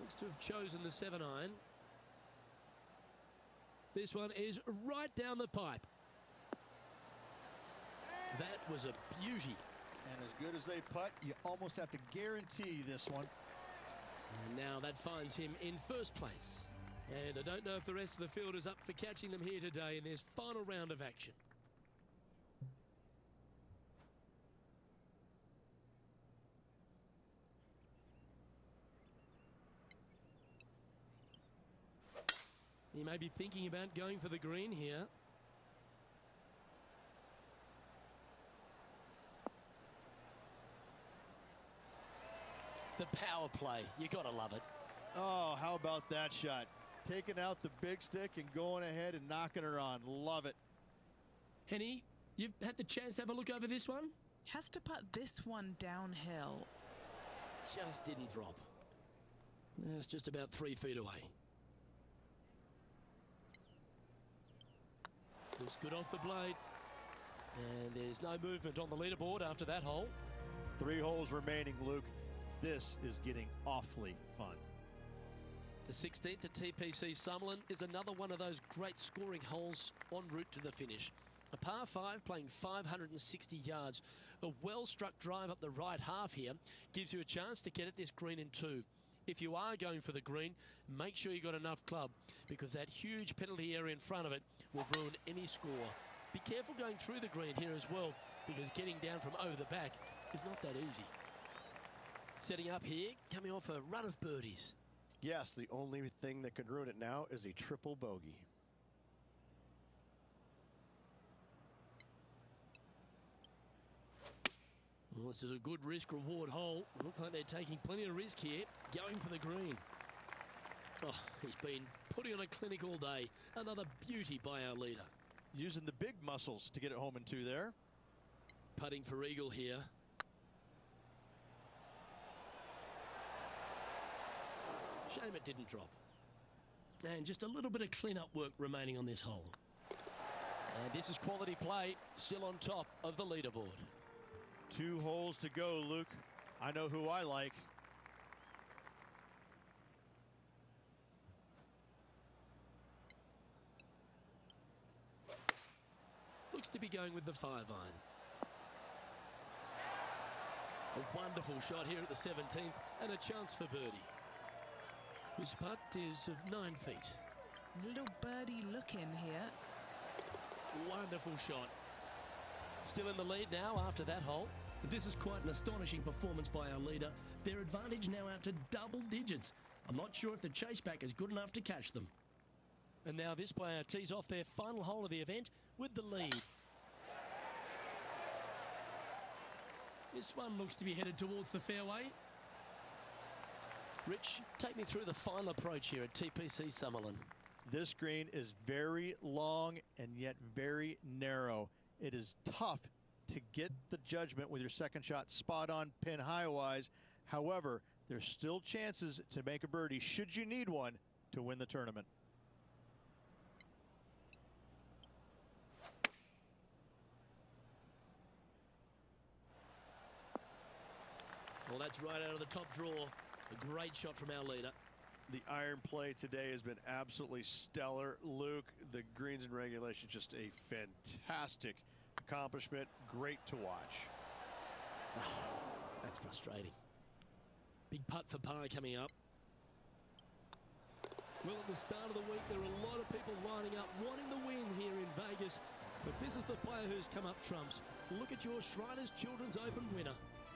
Looks to have chosen the 7-iron. This one is right down the pipe. That was a beauty. And as good as they putt, you almost have to guarantee this one. And now that finds him in first place. And I don't know if the rest of the field is up for catching them here today in this final round of action. He may be thinking about going for the green here. The power play, you gotta love it. Oh, how about that shot? Taking out the big stick and going ahead and knocking her on. Love it. Henny, you've had the chance to have a look over this one? Has to put this one downhill. Just didn't drop. It's just about 3 feet away. Was good off the blade. And there's no movement on the leaderboard after that hole. 3 holes remaining, Luke. This is getting awfully fun. The 16th at TPC Summerlin is another one of those great scoring holes en route to the finish. A par 5 playing 560 yards. A well-struck drive up the right half here gives you a chance to get at this green in 2. If you are going for the green, make sure you got enough club, because that huge penalty area in front of it will ruin any score. Be careful going through the green here as well, because getting down from over the back is not that easy. Setting up here, coming off a run of birdies. Yes, the only thing that could ruin it now is a triple bogey. Well, this is a good risk-reward hole. Looks like they're taking plenty of risk here, going for the green. Oh, he's been putting on a clinic all day. Another beauty by our leader. Using the big muscles to get it home in 2 there. Putting for eagle here. Shame it didn't drop. And just a little bit of clean-up work remaining on this hole. And this is quality play, still on top of the leaderboard. 2 holes to go, Luke. I know who I like. Looks to be going with the 5-iron. A wonderful shot here at the 17th and a chance for birdie. His putt is of 9 feet. Little birdie look in here. Wonderful shot. Still in the lead now after that hole. This is quite an astonishing performance by our leader. Their advantage now out to double digits. I'm not sure if the chase back is good enough to catch them. And now this player tees off their final hole of the event with the lead. This one looks to be headed towards the fairway. Rich, take me through the final approach here at TPC Summerlin. This green is very long and yet very narrow. It is tough to get the judgment with your second shot spot on pin high wise. However, there's still chances to make a birdie should you need one to win the tournament. Well, that's right out of the top draw. A great shot from our leader. The iron play today has been absolutely stellar. Luke, the greens and regulation, just a fantastic accomplishment. Great to watch. Oh, that's frustrating. Big putt for par coming up. Well, at the start of the week, there are a lot of people lining up wanting the win here in Vegas. But this is the player who's come up trumps. Look at your Shriners Children's Open winner.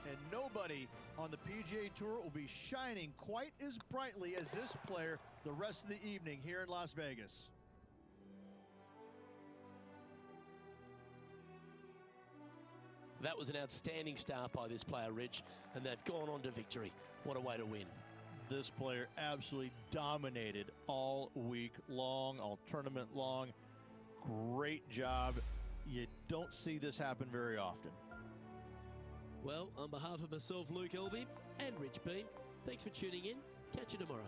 And nobody on the PGA Tour will be shining quite as brightly as this player the rest of the evening here in Las Vegas. That was an outstanding start by this player, Rich, and they've gone on to victory. What a way to win. this player absolutely dominated all week long, all tournament long. Great job. You don't see this happen very often. Well, on behalf of myself, Luke Elvey, and Rich Beam, thanks for tuning in. Catch you tomorrow.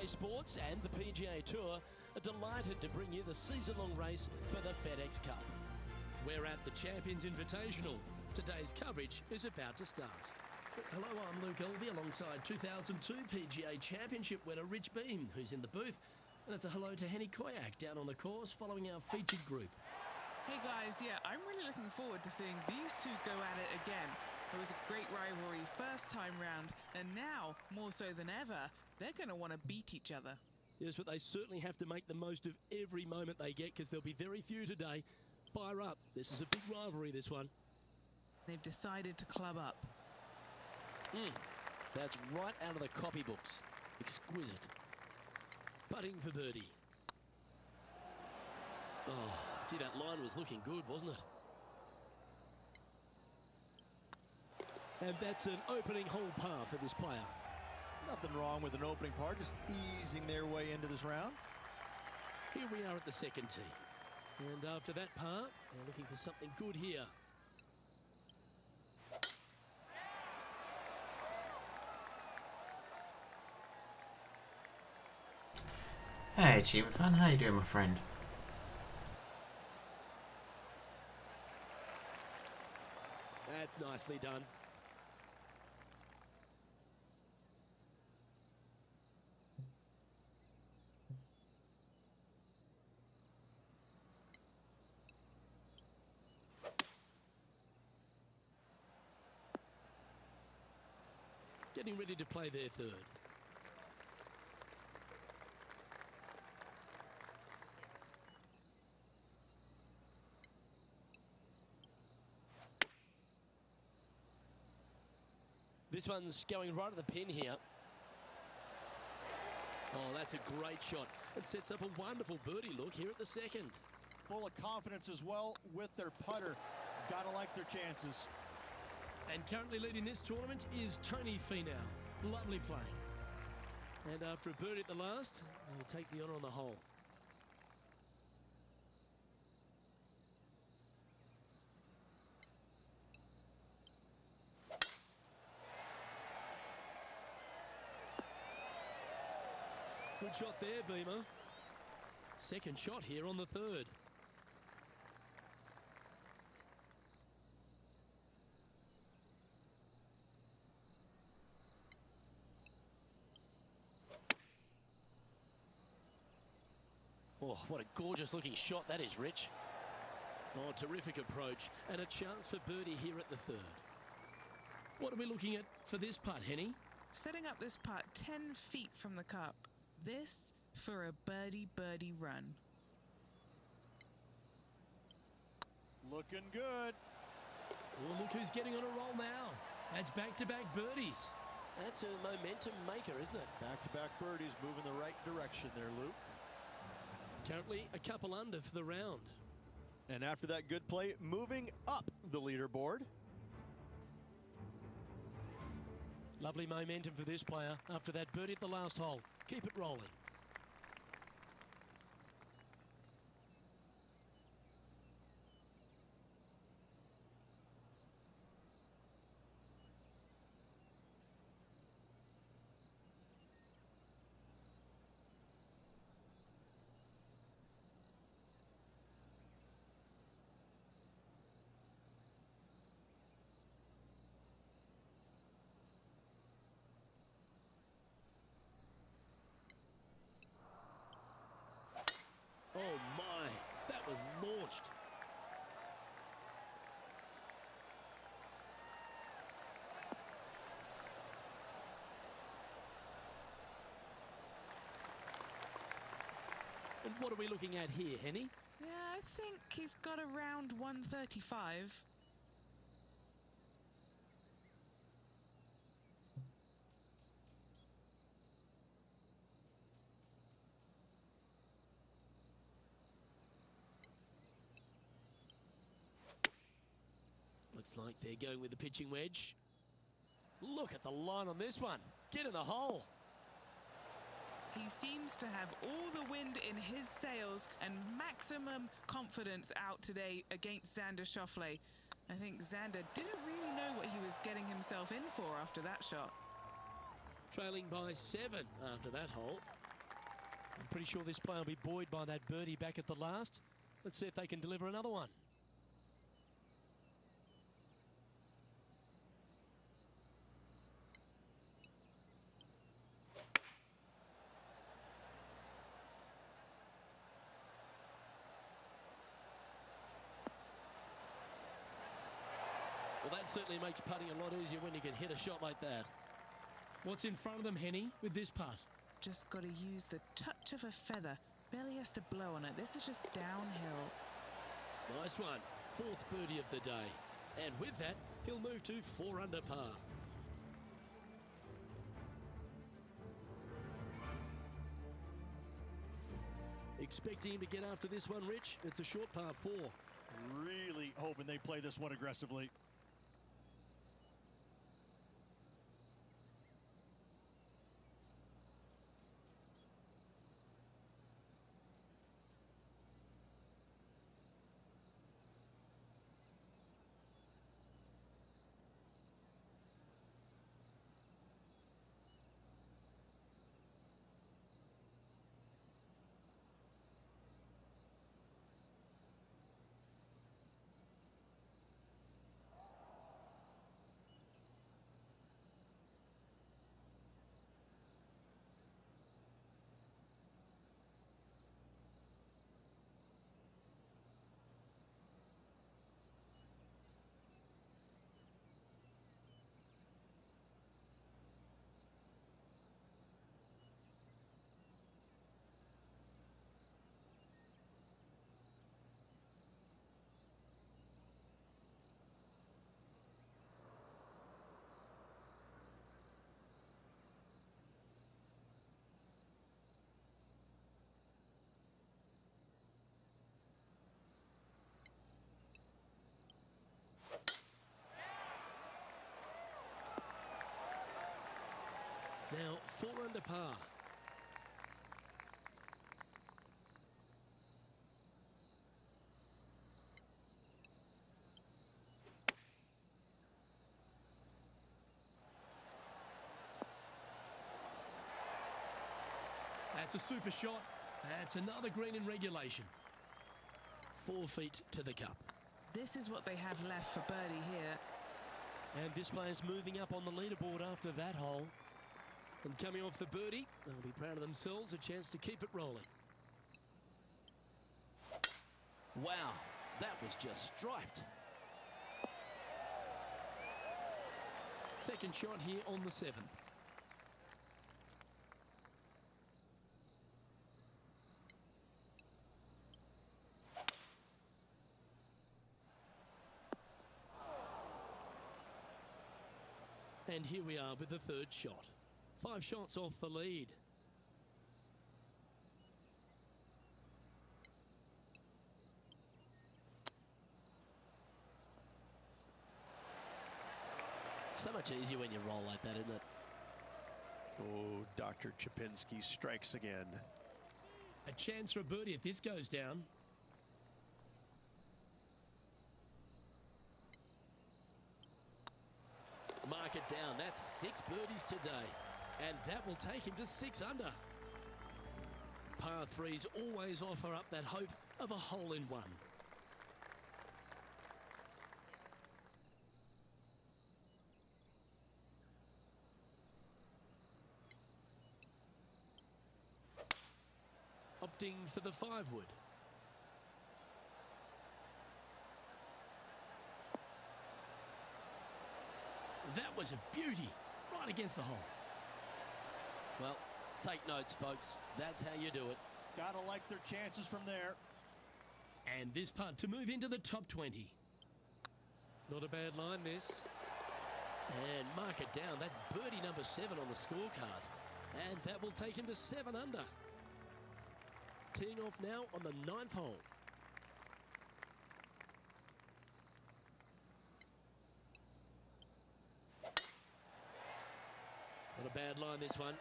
Sports and the PGA Tour are delighted to bring you the season-long race for the FedEx Cup. We're at the Champions Invitational. Today's coverage is about to start. Hello, I'm Luke Elvey alongside 2002 PGA Championship winner Rich Beam, who's in the booth. And it's a hello to Henny Koyak down on the course following our featured group. Hey guys, yeah, I'm really looking forward to seeing these two go at it again. It was a great rivalry first time round, and now, more so than ever, they're going to want to beat each other. Yes, but they certainly have to make the most of every moment they get because there'll be very few today. Fire up. This is a big rivalry, this one. They've decided to club up. That's right out of the copybooks. Exquisite. Putting for birdie. Oh, gee, that line was looking good, wasn't it? And that's an opening hole par for this player. Nothing wrong with an opening par, just easing their way into this round. Here we are at the second tee. And after that par, they're looking for something good here. Hey, Achievement Fan, how you doing, my friend? That's nicely done. Getting ready to play their third. This one's going right at the pin here. Oh, that's a great shot. It sets up a wonderful birdie look here at the second. Full of confidence as well with their putter. Gotta like their chances. And currently leading this tournament is Tony Finau. Lovely play. And after a birdie at the last, he'll take the honour on the hole. Good shot there, Beamer. Second shot here on the third. Oh, what a gorgeous looking shot that is, Rich. Oh, terrific approach and a chance for birdie here at the third. What are we looking at for this putt, Henny? Setting up this putt 10 feet from the cup. This for a birdie run. Looking good. Oh, look who's getting on a roll now. That's back-to-back birdies. That's a momentum maker, isn't it? Back-to-back birdies, moving the right direction there, Luke. Currently a couple under for the round. And after that good play, moving up the leaderboard. Lovely momentum for this player after that birdie at the last hole. Keep it rolling. Oh my, that was launched. And what are we looking at here, Henny? Yeah, I think he's got around 135. Looks like they're going with the pitching wedge. Look at the line on this one. Get in the hole. He seems to have all the wind in his sails and maximum confidence out today against Xander Schauffele. I think Xander didn't really know what he was getting himself in for after that shot. Trailing by 7 after that hole. I'm pretty sure this player will be buoyed by that birdie back at the last. Let's see if they can deliver another one. Well, that certainly makes putting a lot easier when you can hit a shot like that. What's in front of them, Henny, with this putt? Just got to use the touch of a feather. Barely has to blow on it. This is just downhill. Nice one. Fourth birdie of the day. And with that, he'll move to 4 under par. Expecting him to get after this one, Rich. It's a short par 4. Really hoping they play this one aggressively. Now 4 under par. That's a super shot. That's another green in regulation. 4 feet to the cup. This is what they have left for birdie here. And this player's moving up on the leaderboard after that hole. And coming off the birdie, they'll be proud of themselves, a chance to keep it rolling. Wow, that was just striped. Second shot here on the 7th. And here we are with the 3rd shot. 5 shots off the lead. So much easier when you roll like that, isn't it? Oh, Dr. Chapinski strikes again. A chance for a birdie if this goes down. Mark it down. That's 6 birdies today. And that will take him to 6 under. Par 3s always offer up that hope of a hole-in-one. Opting for the 5-wood. That was a beauty, right against the hole. Well, take notes, folks. That's how you do it. Gotta like their chances from there. And this putt to move into the top 20. Not a bad line, this. And mark it down. That's birdie number 7 on the scorecard. And that will take him to 7 under. Teeing off now on the 9th hole. Not a bad line, this one.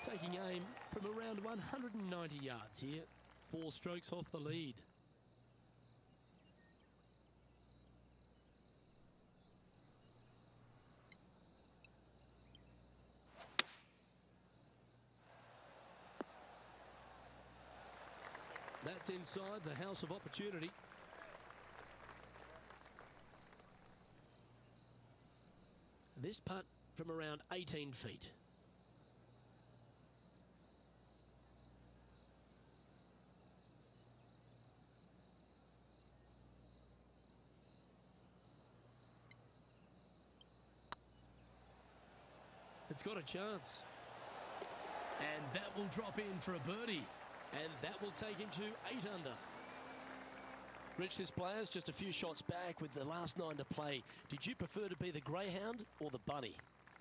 Taking aim from around 190 yards here. 4 strokes off the lead. That's inside the house of opportunity. This putt from around 18 feet. It's got a chance. And that will drop in for a birdie. And that will take him to 8 under. Rich, this player's just a few shots back with the last 9 to play. Did you prefer to be the greyhound or the bunny?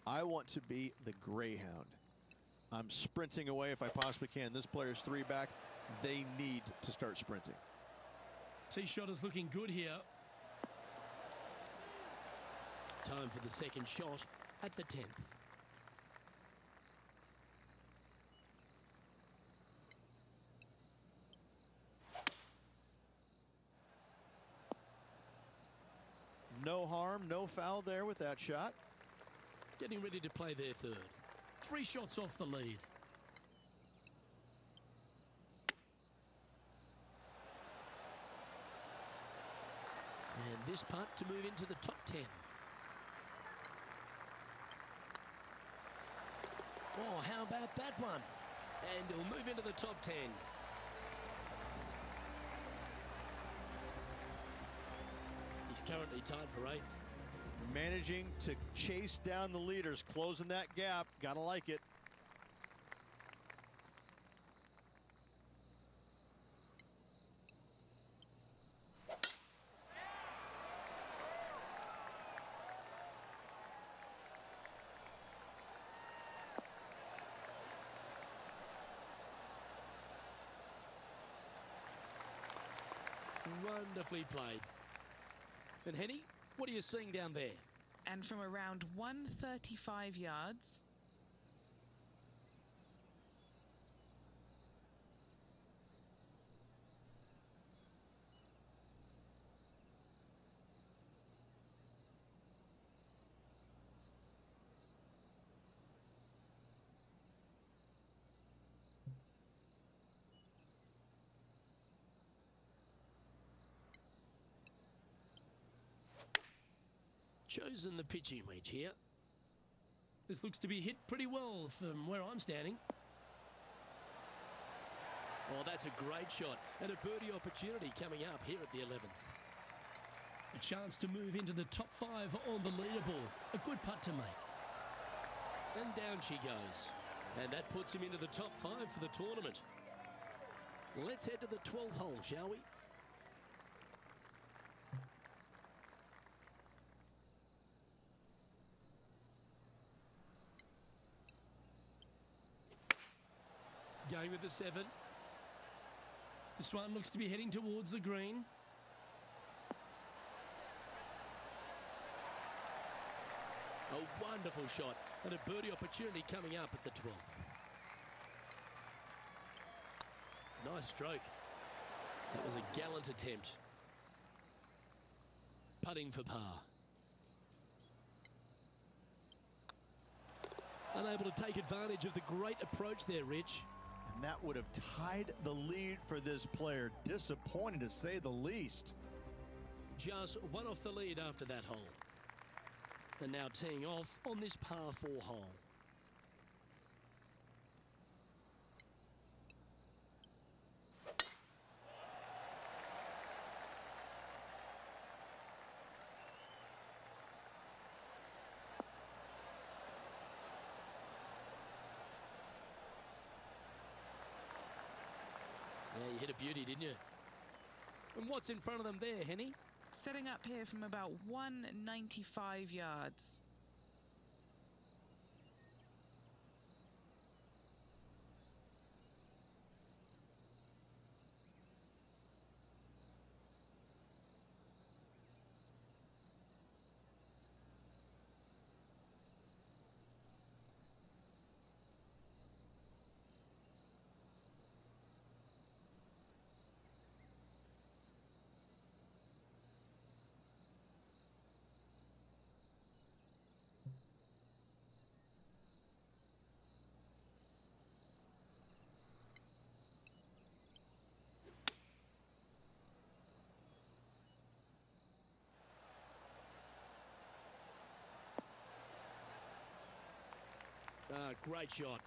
I want to be the greyhound. I'm sprinting away if I possibly can. This player's 3 back. They need to start sprinting. Tee shot is looking good here. Time for the second shot at the 10th. No harm, no foul there with that shot. Getting ready to play their 3rd. 3 shots off the lead. And this putt to move into the top 10. Oh, how about that one? And he'll move into the top 10. He's currently tied for 8th. Managing to chase down the leaders, closing that gap. Gotta like it. Wonderfully played. And Henny, what are you seeing down there? And from around 135 yards, chosen the pitching wedge here. This looks to be hit pretty well from where I'm standing. Oh, that's a great shot and a birdie opportunity coming up here at the 11th. A chance to move into the top 5 on the leaderboard. A good putt to make. And down she goes. And that puts him into the top 5 for the tournament. Let's head to the 12th hole, shall we? Going with the 7. This one looks to be heading towards the green. A wonderful shot and a birdie opportunity coming up at the 12th. Nice stroke. That was a gallant attempt. Putting for par. Unable to take advantage of the great approach there, Rich. And that would have tied the lead for this player. Disappointing to say the least. Just one off the lead after that hole. And now teeing off on this par 4 hole. Yeah, you hit a beauty, didn't you? And what's in front of them there, Henny? setting up here from about 195 yards. Great shot.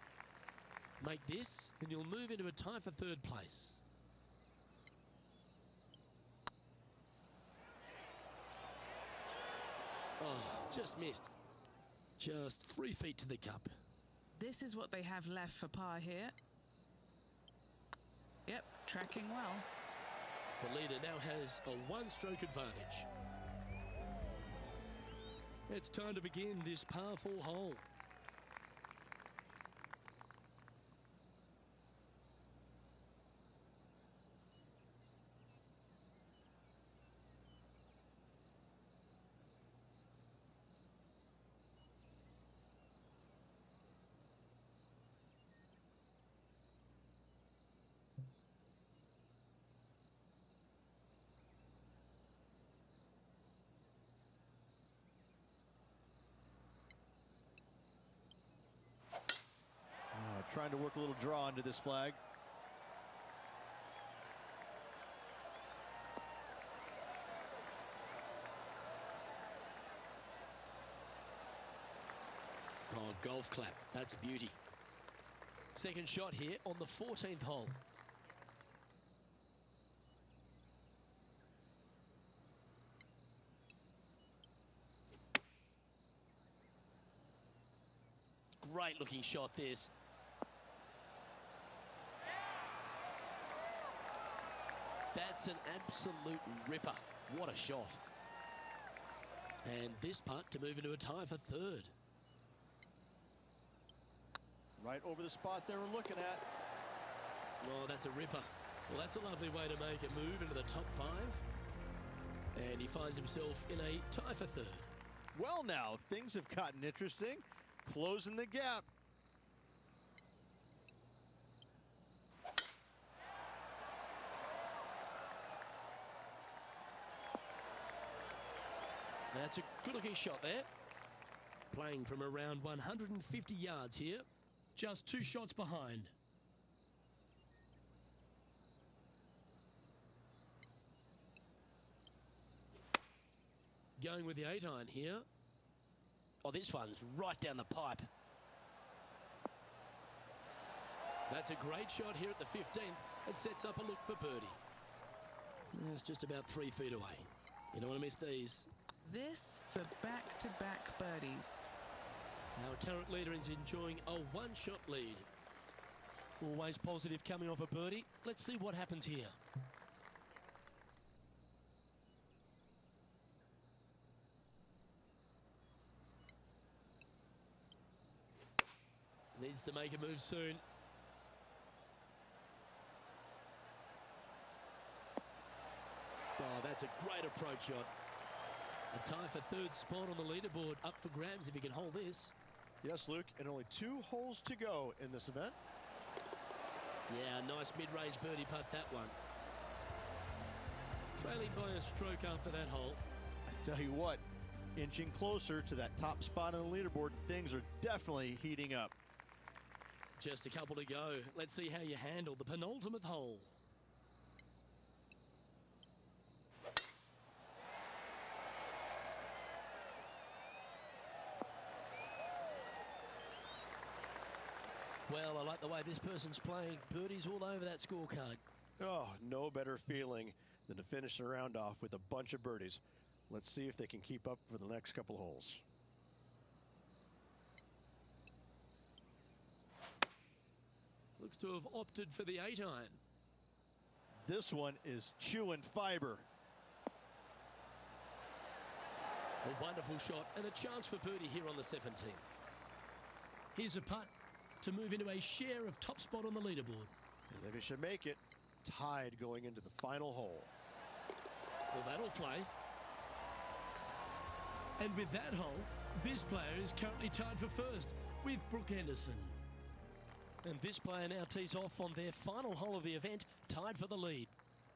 Make this and you'll move into a tie for third place. Oh, just missed. Just 3 feet to the cup. This is what they have left for par here. Yep, tracking well. The leader now has a 1-stroke advantage. It's time to begin this par 4 hole. Trying to work a little draw into this flag. Oh, golf clap. That's a beauty. Second shot here on the 14th hole. Great looking shot this. That's an absolute ripper. What a shot. And this putt to move into a tie for third. Right over the spot they were looking at. Oh, that's a ripper. Well, that's a lovely way to make a move into the top 5. And he finds himself in a tie for third. Well, now things have gotten interesting. Closing the gap. That's a good-looking shot there. Playing from around 150 yards here. Just 2 shots behind. Going with the 8-iron here. Oh, this one's right down the pipe. That's a great shot here at the 15th. It sets up a look for birdie. It's just about 3 feet away. You don't want to miss these. This for back-to-back birdies. Our current leader is enjoying a 1-shot lead. Always positive coming off a birdie. Let's see what happens here. Needs to make a move soon. Oh, that's a great approach shot. A tie for 3rd spot on the leaderboard, up for grabs if he can hold this. Yes, Luke, and only 2 holes to go in this event. Yeah, nice mid-range birdie putt, that one. Trailing by a stroke after that hole. I tell you what, inching closer to that top spot on the leaderboard, things are definitely heating up. Just a couple to go. Let's see how you handle the penultimate hole. Well, I like the way this person's playing. Birdies all over that scorecard. Oh, no better feeling than to finish the round off with a bunch of birdies. Let's see if they can keep up for the next couple holes. Looks to have opted for the 8-iron. This one is chewing fiber. A wonderful shot and a chance for birdie here on the 17th. Here's a putt to move into a share of top spot on the leaderboard. I think he should make it. Tied going into the final hole. Well, that'll play. And with that hole, this player is currently tied for 1st with Brooke Henderson. And this player now tees off on their final hole of the event, tied for the lead.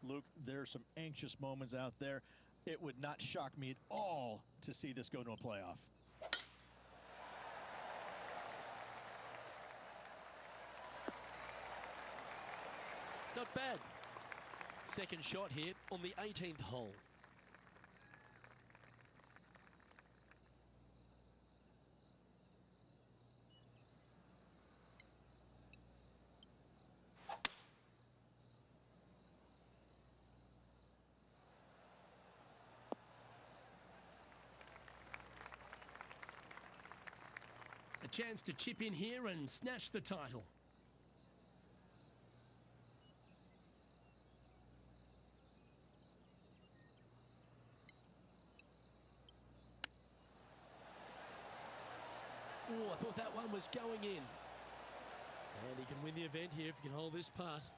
Luke, there are some anxious moments out there. It would not shock me at all to see this go to a playoff. Not bad. Second shot here on the 18th hole. A chance to chip in here and snatch the title. Oh, I thought that one was going in. And he can win the event here if he can hold this putt.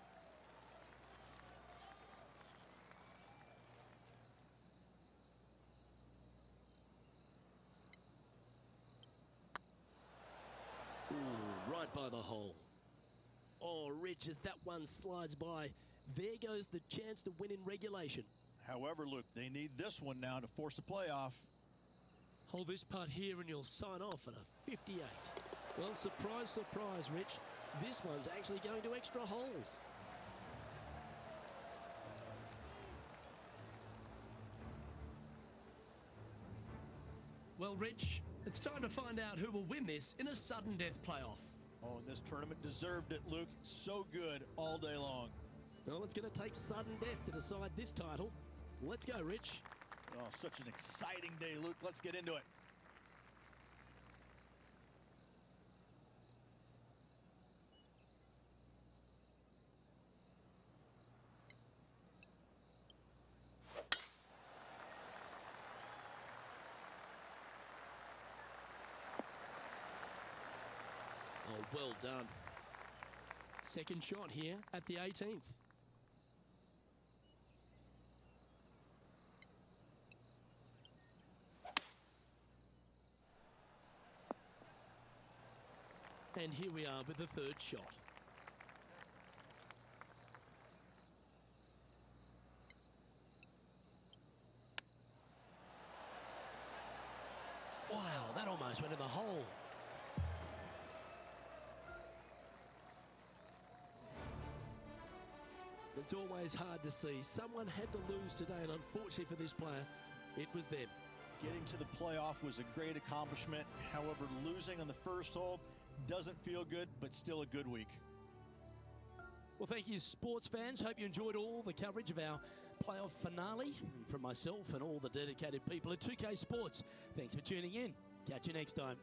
Ooh, right by the hole. Oh, Rich, as that one slides by, there goes the chance to win in regulation. However, Luke, they need this one now to force a playoff. Hold this putt here and you'll sign off at a 58. Well, surprise, surprise, Rich. This one's actually going to extra holes. Well, Rich, it's time to find out who will win this in a sudden death playoff. Oh, and this tournament deserved it, Luke. So good all day long. Well, it's going to take sudden death to decide this title. Let's go, Rich. Oh, such an exciting day, Luke. Let's get into it. Oh, well done. Second shot here at the 18th. And here we are with the third shot. Wow, that almost went in the hole. It's always hard to see. Someone had to lose today, and unfortunately for this player, it was them. Getting to the playoff was a great accomplishment. However, losing on the first hole doesn't feel good, but still a good week. Well, thank you, sports fans. Hope you enjoyed all the coverage of our playoff finale. And from myself and all the dedicated people at 2K Sports, thanks for tuning in. Catch you next time.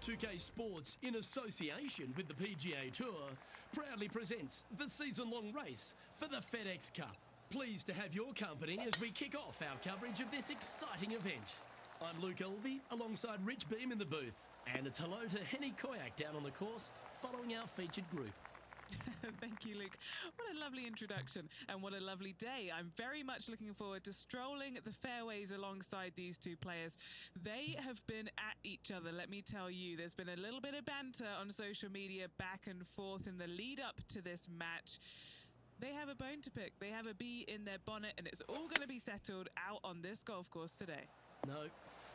2K Sports, in association with the PGA Tour, proudly presents the season-long race for the FedEx Cup. Pleased to have your company as we kick off our coverage of this exciting event. I'm Luke Elvey, alongside Rich Beam in the booth. And it's hello to Henny Koyak down on the course, following our featured group. Thank you, Luke. What a lovely introduction and what a lovely day. I'm very much looking forward to strolling the fairways alongside these two players. They have been at each other, let me tell you. There's been a little bit of banter on social media back and forth in the lead up to this match. They have a bone to pick. They have a bee in their bonnet, and it's all going to be settled out on this golf course today. No,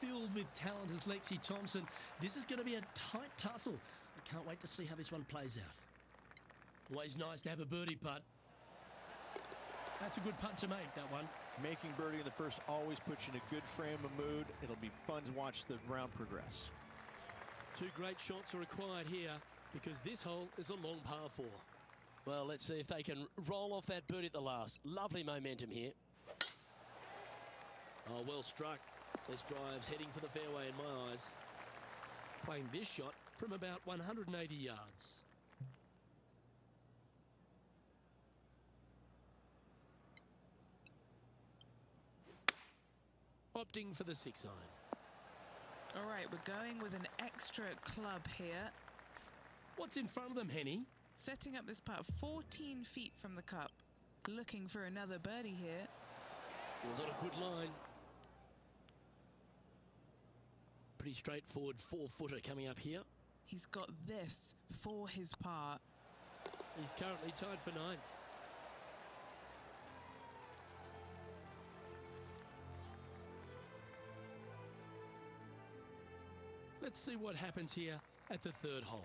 filled with talent as Lexi Thompson, this is going to be a tight tussle. I can't wait to see how this one plays out. Always nice to have a birdie putt. That's a good putt to make, that one. Making birdie in the first always puts you in a good frame of mood. It'll be fun to watch the round progress. Two great shots are required here because this hole is a long par 4. Well, let's see if they can roll off that birdie at the last. Lovely momentum here. Oh, well struck. This drive's heading for the fairway in my eyes. Playing this shot from about 180 yards. Opting for the 6-iron. All right, we're going with an extra club here. What's in front of them, Henny? Setting up this putt 14 feet from the cup. Looking for another birdie here. Was on a good line. Pretty straightforward 4-footer coming up here. He's got this for his par. He's currently tied for 9th. Let's see what happens here at the 3rd hole.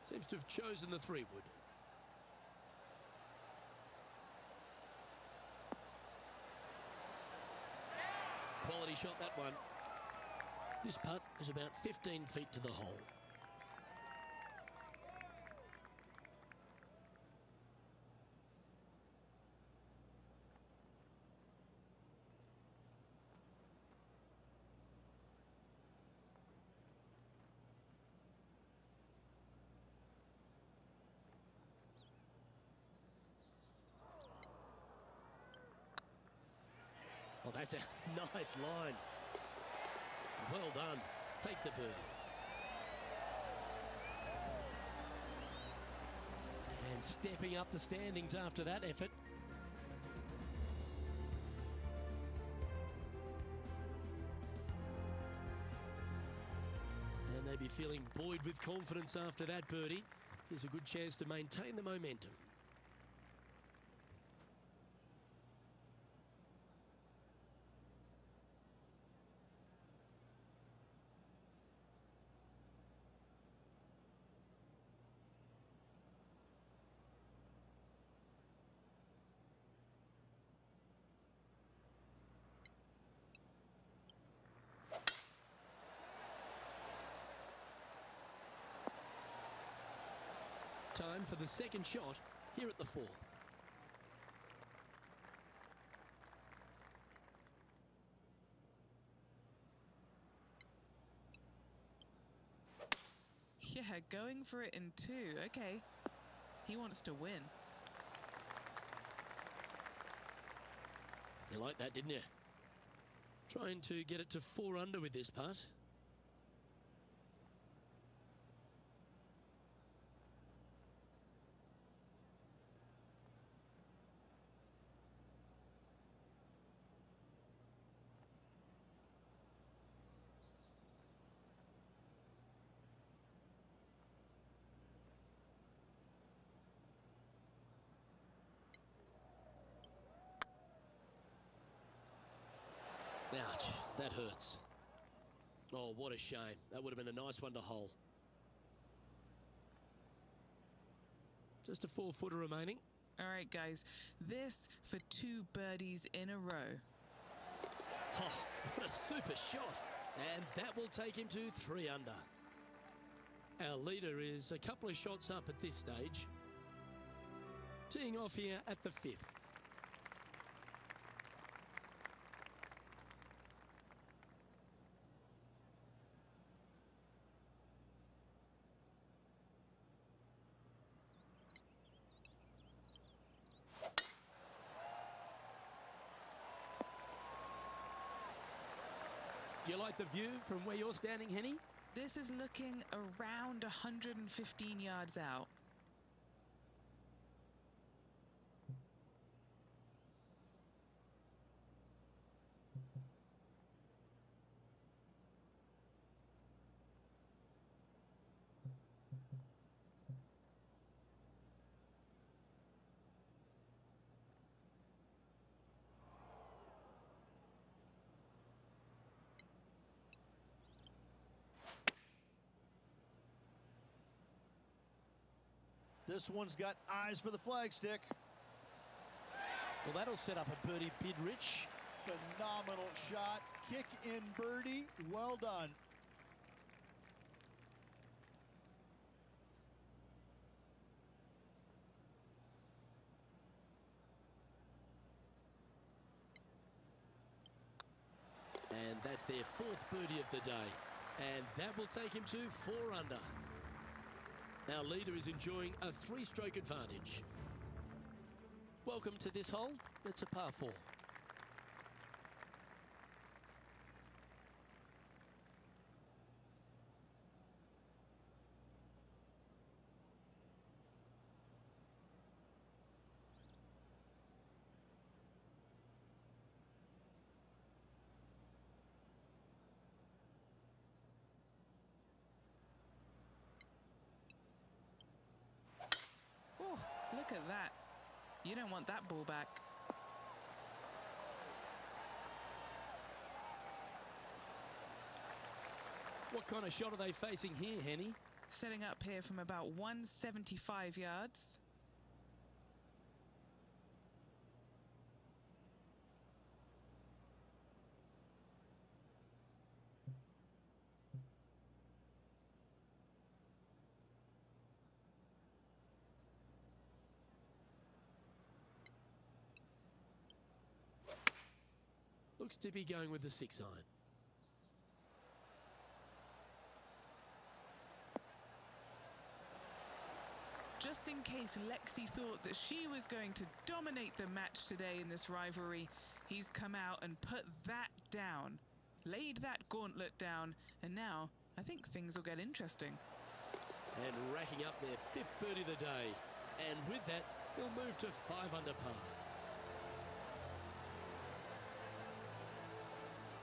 Seems to have chosen the 3-wood. Quality shot, that one. This putt is about 15 feet to the hole. Oh, that's a nice line. Well done. Take the birdie. And stepping up the standings after that effort. And they'd be feeling buoyed with confidence after that birdie. Here's a good chance to maintain the momentum. Time for the second shot here at the 4th. Yeah, going for it in 2. Okay. He wants to win. You like that, didn't you? Trying to get it to 4 under with this putt. Ouch, that hurts. Oh, what a shame. That would have been a nice one to hole. Just a 4-footer remaining. All right, guys, this for 2 birdies in a row. Oh, what a super shot. And that will take him to 3 under. Our leader is a couple of shots up at this stage. Teeing off here at the 5th. Do you like the view from where you're standing, Henny? This is looking around 115 yards out. This one's got eyes for the flagstick. Well, that'll set up a birdie bid, Rich. Phenomenal shot. Kick in birdie. Well done. And that's their 4th birdie of the day. And that will take him to 4 under. Our leader is enjoying a 3-stroke advantage. Welcome to this hole. It's a par 4. Oh, look at that. You don't want that ball back. What kind of shot are they facing here, Henny? Setting up here from about 175 yards. Looks to be going with the 6 iron. Just in case Lexi thought that she was going to dominate the match today in this rivalry, he's come out and put that down, laid that gauntlet down, and now I think things will get interesting. And racking up their 5th birdie of the day. And with that, they'll move to 5 under par.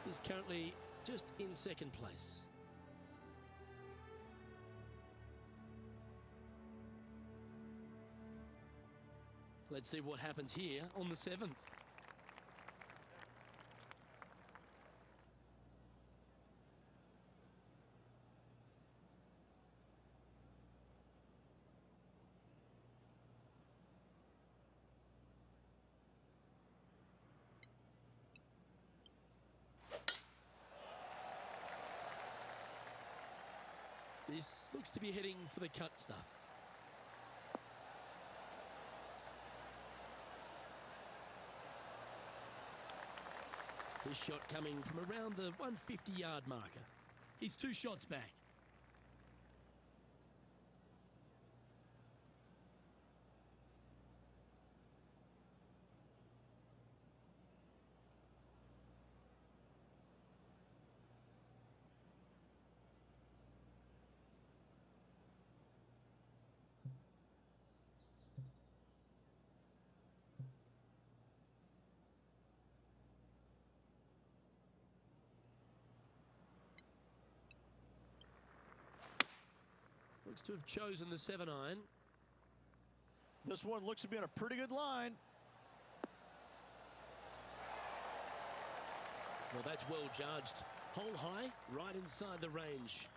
He's currently just in 2nd place. Let's see what happens here on the 7th. This looks to be heading for the cut stuff. This shot coming from around the 150-yard marker. He's 2 shots back. Looks to have chosen the 7 iron. This one looks to be on a pretty good line. Well, that's well judged. Hole high, right inside the range.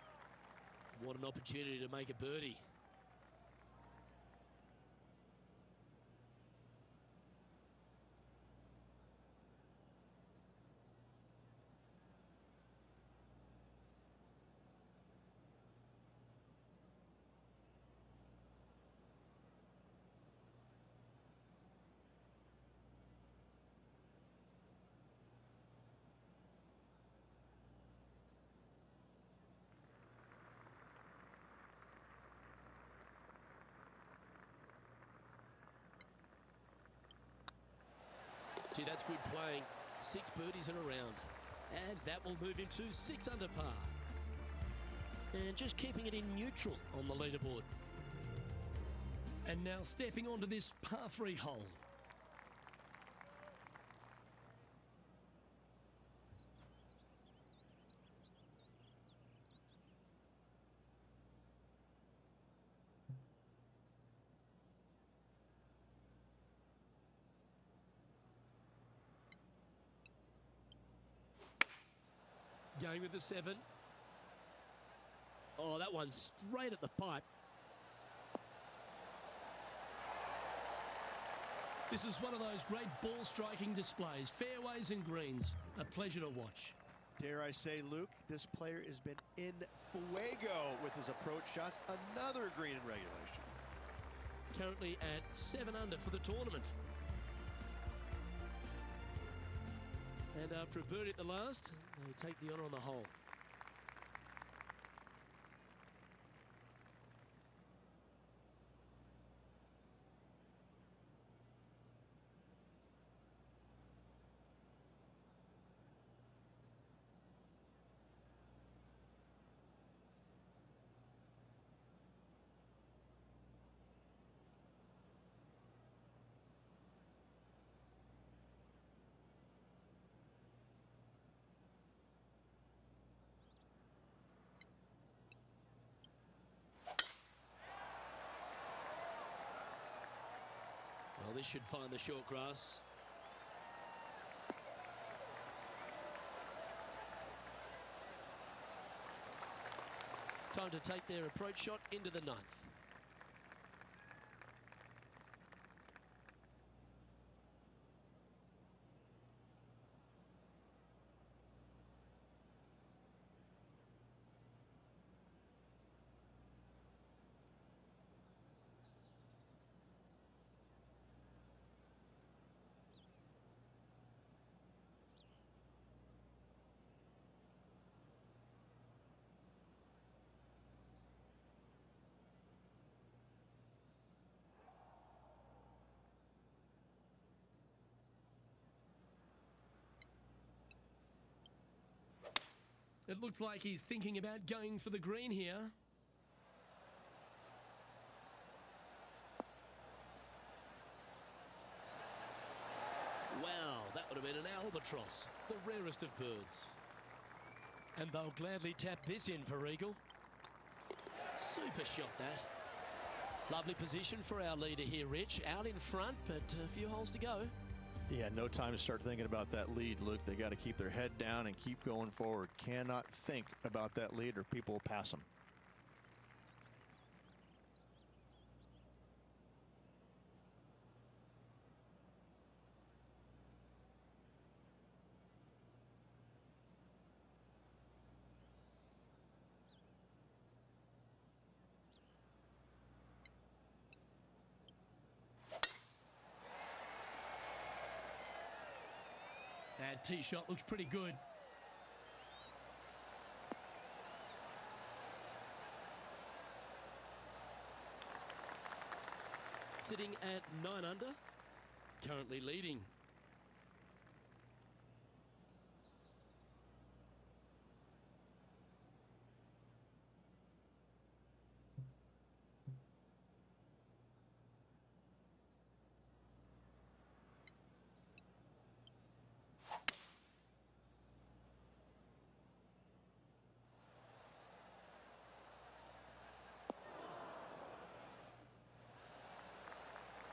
What an opportunity to make a birdie. that's good playing. 6 birdies in a round. And that will move him to 6 under par. And just keeping it in neutral on the leaderboard. And now stepping onto this par 3 hole. Going with the 7. Oh, that one's straight at the pipe. This is one of those great ball striking displays. Fairways and greens. A pleasure to watch. Dare I say, Luke, this player has been in fuego with his approach shots. Another green in regulation. Currently at 7 under for the tournament. And after a birdie at the last, they take the honour on the hole. Well, this should find the short grass. Time to take their approach shot into the 9th. It looks like he's thinking about going for the green here. Wow, that would have been an albatross, the rarest of birds. And they'll gladly tap this in for Eagle. Super shot, that. Lovely position for our leader here, Rich. Out in front, but a few holes to go. Yeah, no time to start thinking about that lead, Luke. They got to keep their head down and keep going forward. Cannot think about that lead or people will pass them. That tee shot looks pretty good. Sitting at 9 under, currently leading.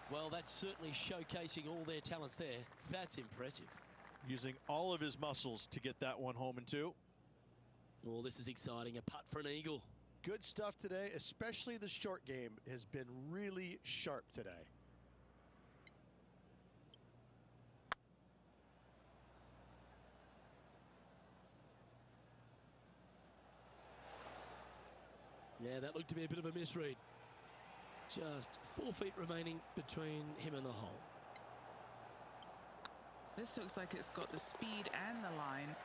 Well, that's certainly showcasing all their talents there. That's impressive. Using all of his muscles to get that one home in 2. Oh, this is exciting. A putt for an eagle. Good stuff today, especially the short game has been really sharp today. Yeah, that looked to be a bit of a misread. Just 4 feet remaining between him and the hole. This looks like it's got the speed and the line.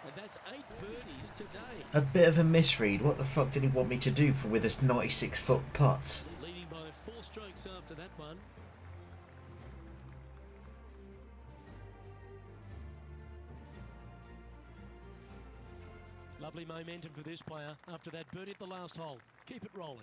And that's 8 birdies today. A bit of a misread. What the fuck did he want me to do with this 96-foot putt? Leading by 4 strokes after that one. Lovely momentum for this player after that birdie at the last hole. Keep it rolling.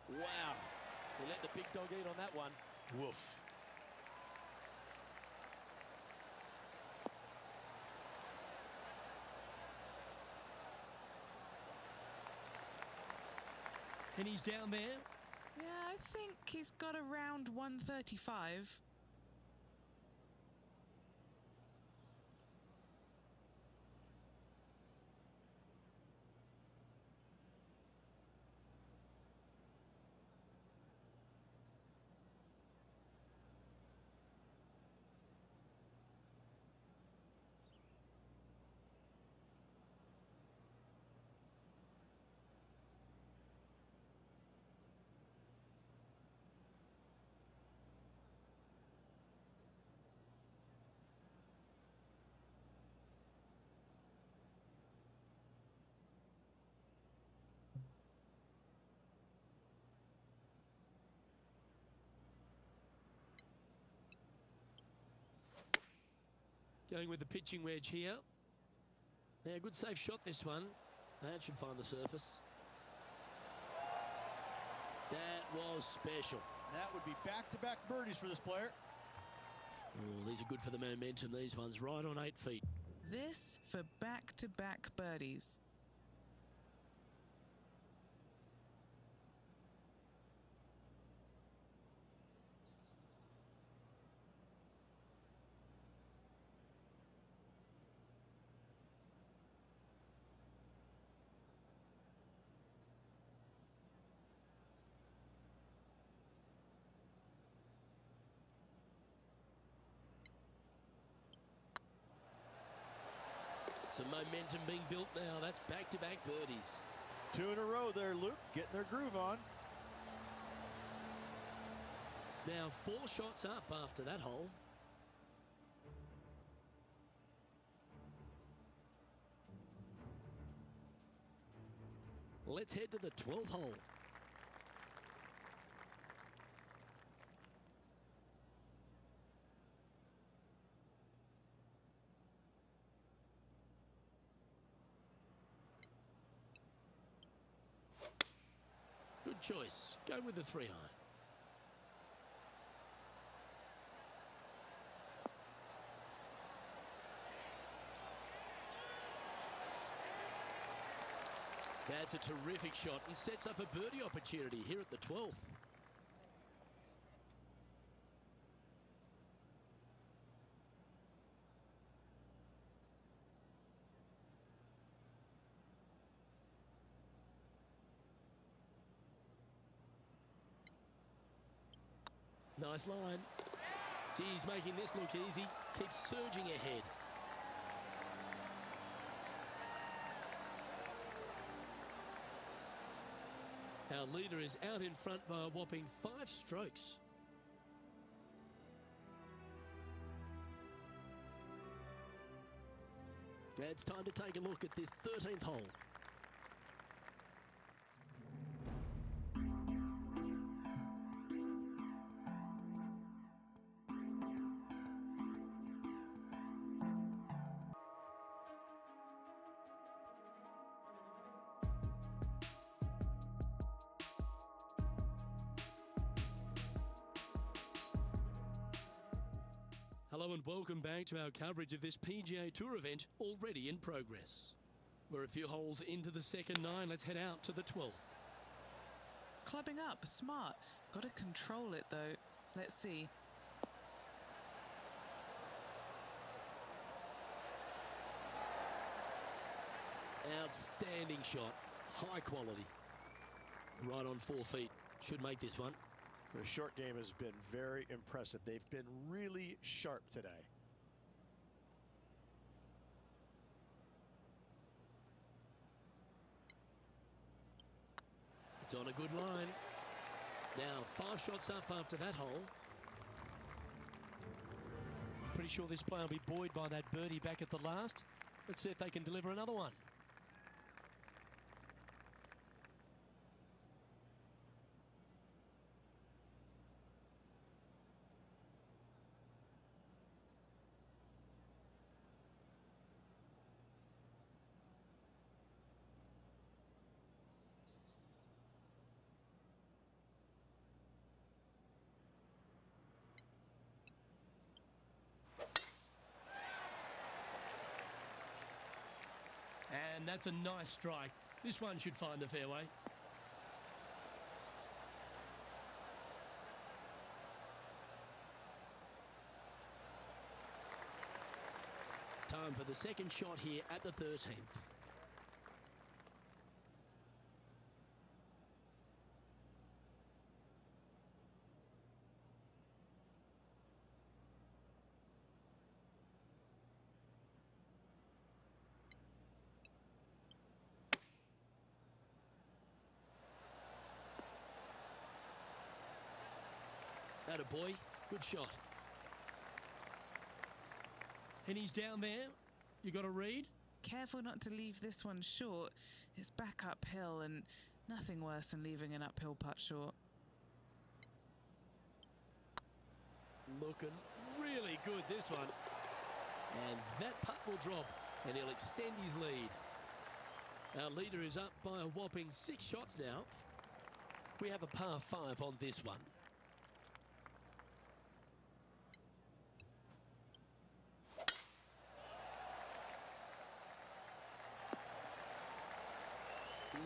Wow. He let the big dog eat on that one. Woof. And he's down there. Yeah, I think he's got around 135. Going with the pitching wedge here. Yeah, good safe shot this one. That should find the surface. That was special. That would be back-to-back birdies for this player. Oh, these are good for the momentum, these ones, right on 8 feet. This for back-to-back birdies. Some momentum being built now. That's back-to-back birdies. 2 in a row there, Luke, getting their groove on. Now 4 shots up after that hole. Let's head to the 12th hole. Good choice. Go with the 3-iron. That's a terrific shot and sets up a birdie opportunity here at the 12th. Nice line. Geez, making this look easy. Keeps surging ahead. Our leader is out in front by a whopping 5 strokes. It's time to take a look at this 13th hole. Hello and welcome back to our coverage of this PGA Tour event already in progress. We're a few holes into the second 9. Let's head out to the 12th. Clubbing up, smart. Got to control it though. Let's see. Outstanding shot. High quality. Right on 4 feet. Should make this one. Their short game has been very impressive. They've been really sharp today. It's on a good line. Now 5 shots up after that hole. Pretty sure this player will be buoyed by that birdie back at the last. Let's see if they can deliver another one. And that's a nice strike. This one should find the fairway. Time for the second shot here at the 13th. Atta boy, good shot. And he's down there. You got to read. Careful not to leave this one short. It's back uphill and nothing worse than leaving an uphill putt short. Looking really good, this one. And that putt will drop, and he'll extend his lead. Our leader is up by a whopping 6 shots now. We have a par 5 on this one.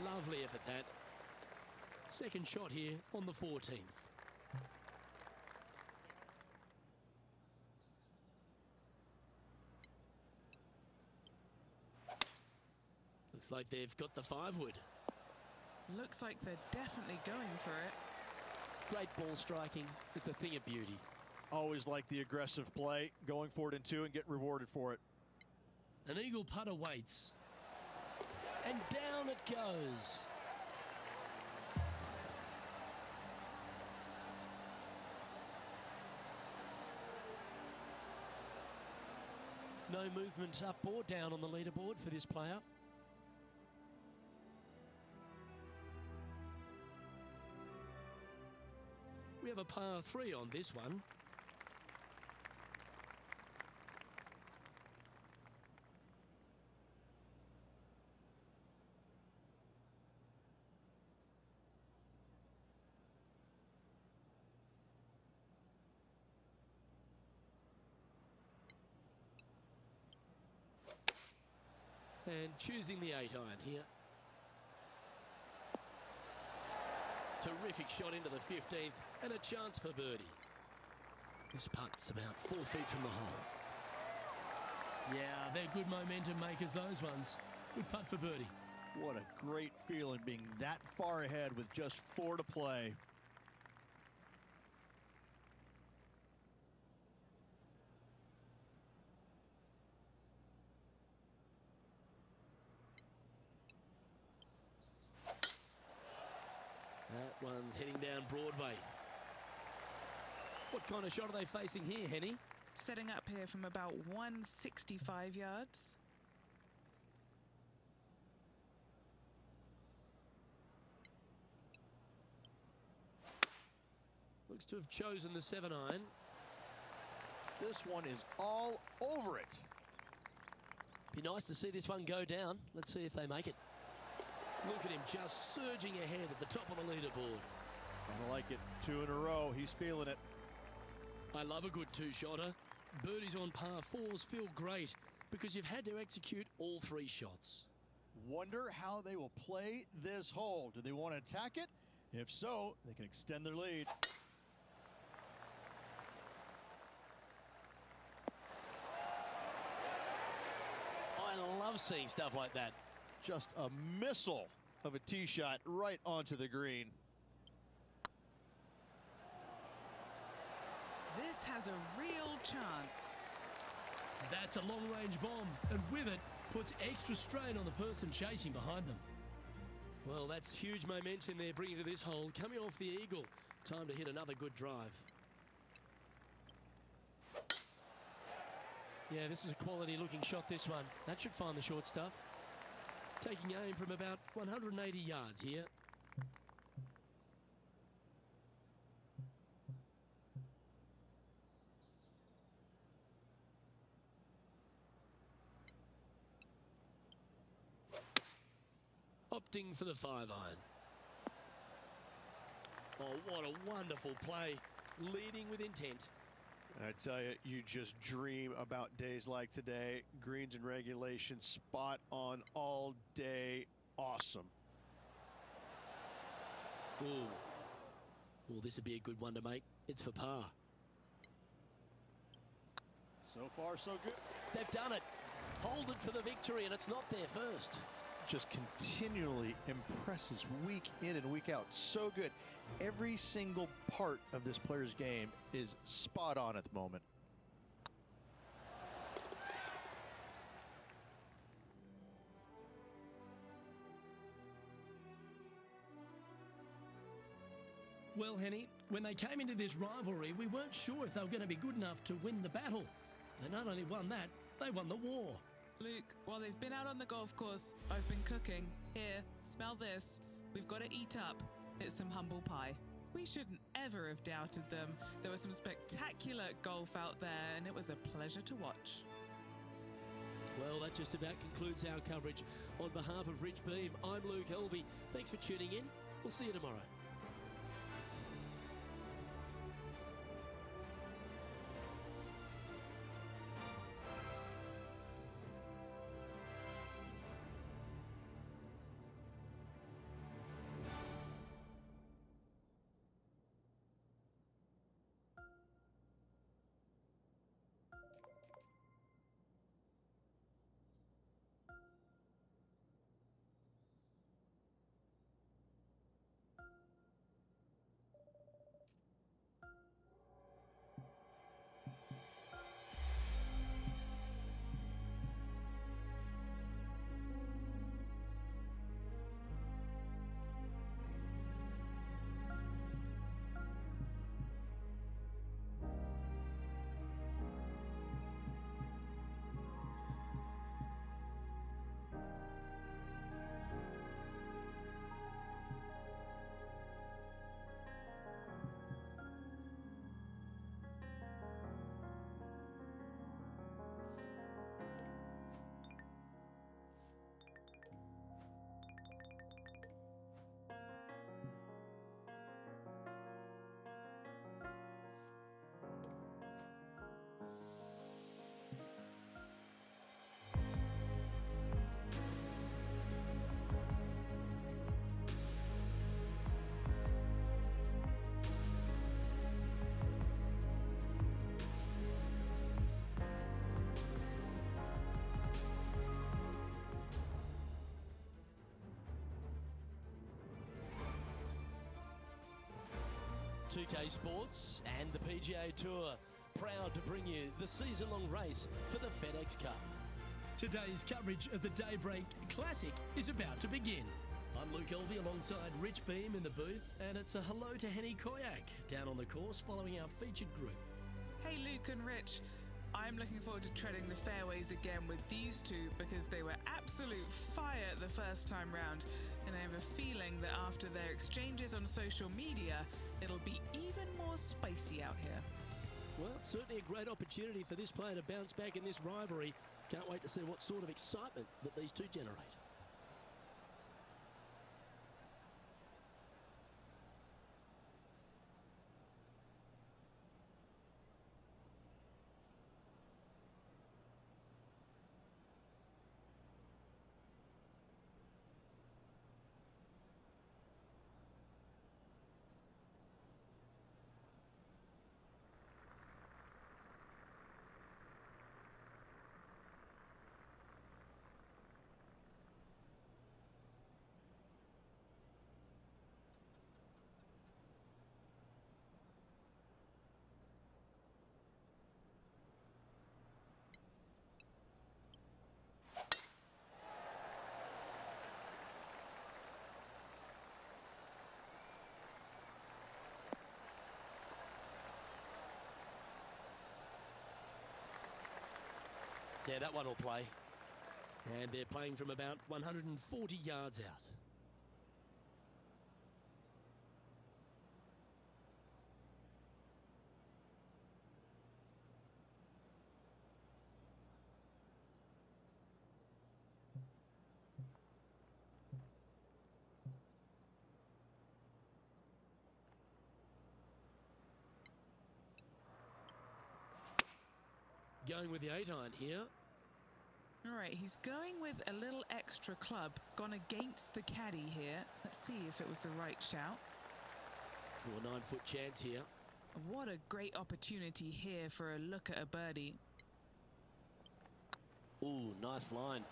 Lovely effort, that. Second shot here on the 14th. Looks like they've got the 5-wood. Looks like they're definitely going for it. Great ball striking. It's a thing of beauty. Always like the aggressive play, going for it in 2 and get rewarded for it. An eagle putt awaits. And down it goes. No movement up or down on the leaderboard for this player. We have a par 3 on this one. And choosing the 8-iron here. Terrific shot into the 15th and a chance for birdie. This putt's about 4 feet from the hole. Yeah, they're good momentum makers, those ones. Good putt for birdie. What a great feeling being that far ahead with just 4 to play. That one's heading down Broadway. What kind of shot are they facing here, Henny? Setting up here from about 165 yards. Looks to have chosen the 7-iron. This one is all over it. Be nice to see this one go down. Let's see if they make it. Look at him just surging ahead at the top of the leaderboard. I like it. 2 in a row. He's feeling it. I love a good 2-shotter. Birdies on par 4s feel great because you've had to execute all 3 shots. Wonder how they will play this hole. Do they want to attack it? If so, they can extend their lead. I love seeing stuff like that. Just a missile of a tee shot right onto the green. This has a real chance. That's a long-range bomb, and with it, puts extra strain on the person chasing behind them. Well, that's huge momentum they're bringing to this hole. Coming off the eagle. Time to hit another good drive. Yeah, this is a quality looking shot, this one. That should find the short stuff. Taking aim from about 180 yards here. Opting for the 5-iron. Oh, what a wonderful play. Leading with intent. I tell you, you just dream about days like today. Greens and regulation, spot on all day. Awesome. Ooh. Well, this would be a good one to make. It's for par. So far, so good. They've done it. Hold it for the victory, and it's not their first. Just continually impresses week in and week out. So good. Every single part of this player's game is spot on at the moment. Well, Henny, when they came into this rivalry, we weren't sure if they were going to be good enough to win the battle. They not only won that, they won the war. Luke, while they've been out on the golf course, I've been cooking. Here, smell this. We've got to eat up. It's some humble pie. We shouldn't ever have doubted them. There was some spectacular golf out there, and it was a pleasure to watch. Well, that just about concludes our coverage. On behalf of Rich Beam, I'm Luke Helvey. Thanks for tuning in. We'll see you tomorrow. .2K Sports and the PGA Tour, proud to bring you the season-long race for the FedEx Cup. Today's coverage of the Daybreak Classic is about to begin. I'm Luke Helvey alongside Rich Beam in the booth, and it's a hello to Henny Koyak down on the course following our featured group. Hey, Luke and Rich. I'm looking forward to treading the fairways again with these two because they were absolute fire the first time round, and I have a feeling that after their exchanges on social media, it'll be even more spicy out here. Well, it's certainly a great opportunity for this player to bounce back in this rivalry. Can't wait to see what sort of excitement that these two generate. Yeah, that one will play. And they're playing from about 140 yards out. Going with the 8-iron here. All right, he's going with a little extra club, gone against the caddy here. Let's see if it was the right shout. Or a 9-foot chance here. What a great opportunity here for a look at a birdie. Ooh, nice line.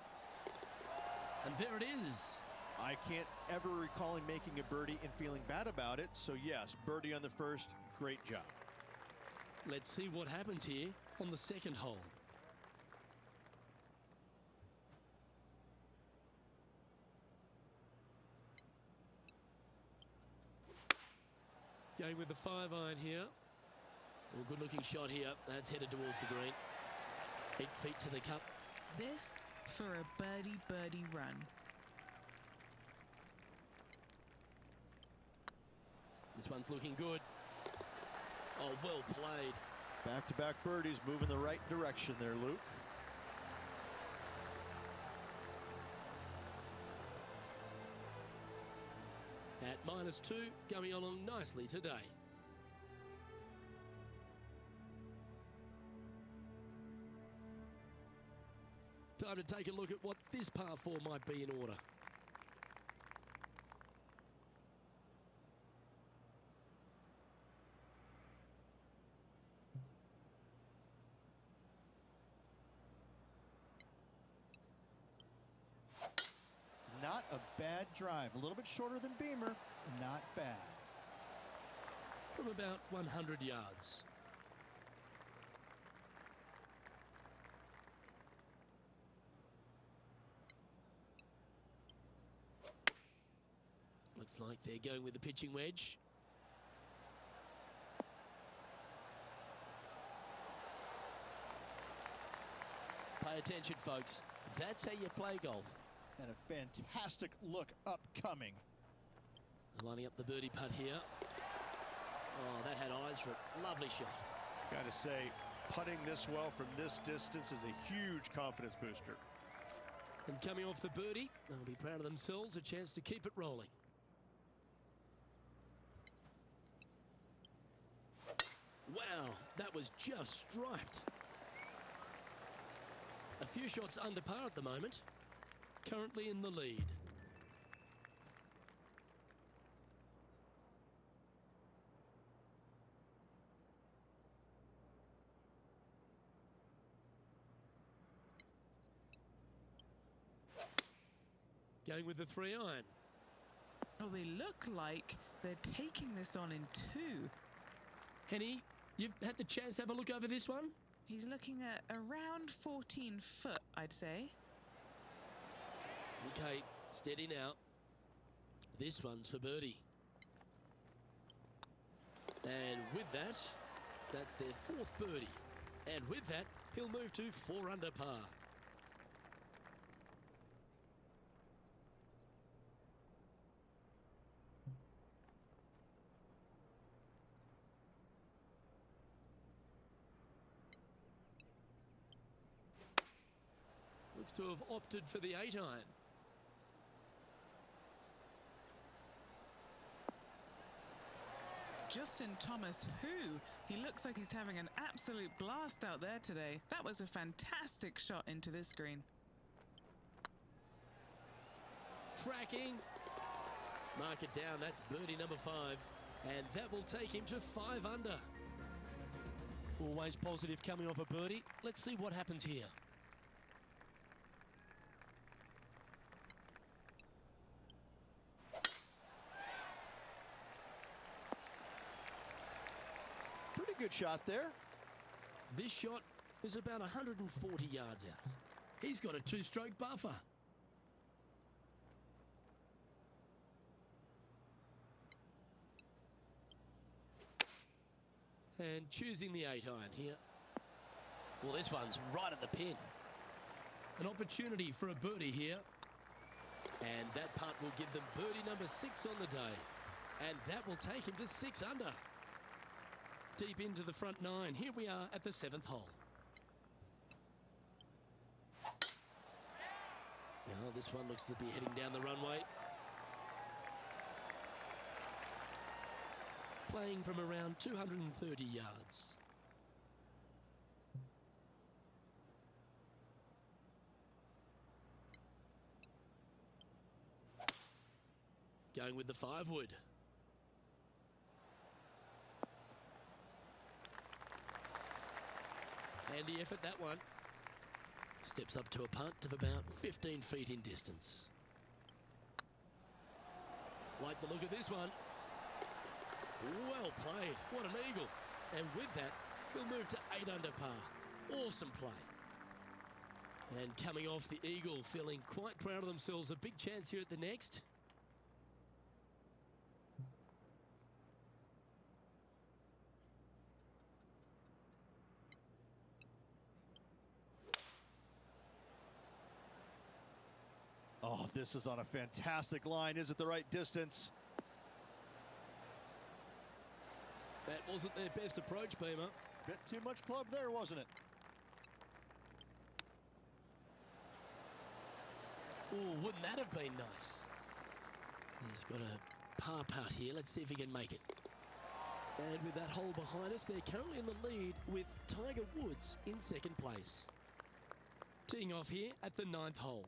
And there it is. I can't ever recall him making a birdie and feeling bad about it. So yes, birdie on the first, great job. Let's see what happens here on the second hole. Going with the 5-iron here. Well, good looking shot here. That's headed towards the green. 8 feet to the cup. This for a birdie run. This one's looking good. Oh, well played. Back-to-back birdies, moving the right direction there, Luke. At -2, going along nicely today. Time to take a look at what this par 4 might be in order. Not a bad drive. A little bit shorter than Beamer. Not bad. From about 100 yards. Looks like they're going with the pitching wedge. Pay attention, folks. That's how you play golf. And a fantastic look upcoming. Lining up the birdie putt here. Oh, that had eyes for it. Lovely shot. Got to say, putting this well from this distance is a huge confidence booster. And coming off the birdie, they'll be proud of themselves. A chance to keep it rolling. Wow, that was just striped. A few shots under par at the moment. Currently in the lead. Going with the 3-iron. Oh, they look like they're taking this on in 2. Henny, you've had the chance to have a look over this one? He's looking at around 14 foot, I'd say. Okay, steady now. This one's for birdie. And with that, that's their 4th birdie. And with that, he'll move to 4 under par. Looks to have opted for the 8-iron. Justin Thomas, he looks like he's having an absolute blast out there today. That was a fantastic shot into this green. Tracking. Mark it down. That's birdie number 5. And that will take him to 5 under. Always positive coming off a birdie. Let's see what happens here. Pretty good shot there. This shot is about 140 yards out. He's got a 2-stroke buffer. And choosing the 8-iron here. Well, this one's right at the pin. An opportunity for a birdie here. And that putt will give them birdie number 6 on the day. And that will take him to 6 under. Deep into the front 9. Here we are at the 7th hole. Now this one looks to be heading down the runway. Playing from around 230 yards. Going with the 5-wood. Handy effort, that one. Steps up to a punt of about 15 feet in distance. Like the look of this one. Well played. What an eagle. And with that, he'll move to 8 under par. Awesome play. And coming off the eagle, feeling quite proud of themselves. A big chance here at the next. Oh, this is on a fantastic line. Is it the right distance? That wasn't their best approach, Beamer. Bit too much club there, wasn't it? Oh, wouldn't that have been nice? He's got a par putt here. Let's see if he can make it. And with that hole behind us, they're currently in the lead with Tiger Woods in 2nd place. Teeing off here at the 9th hole.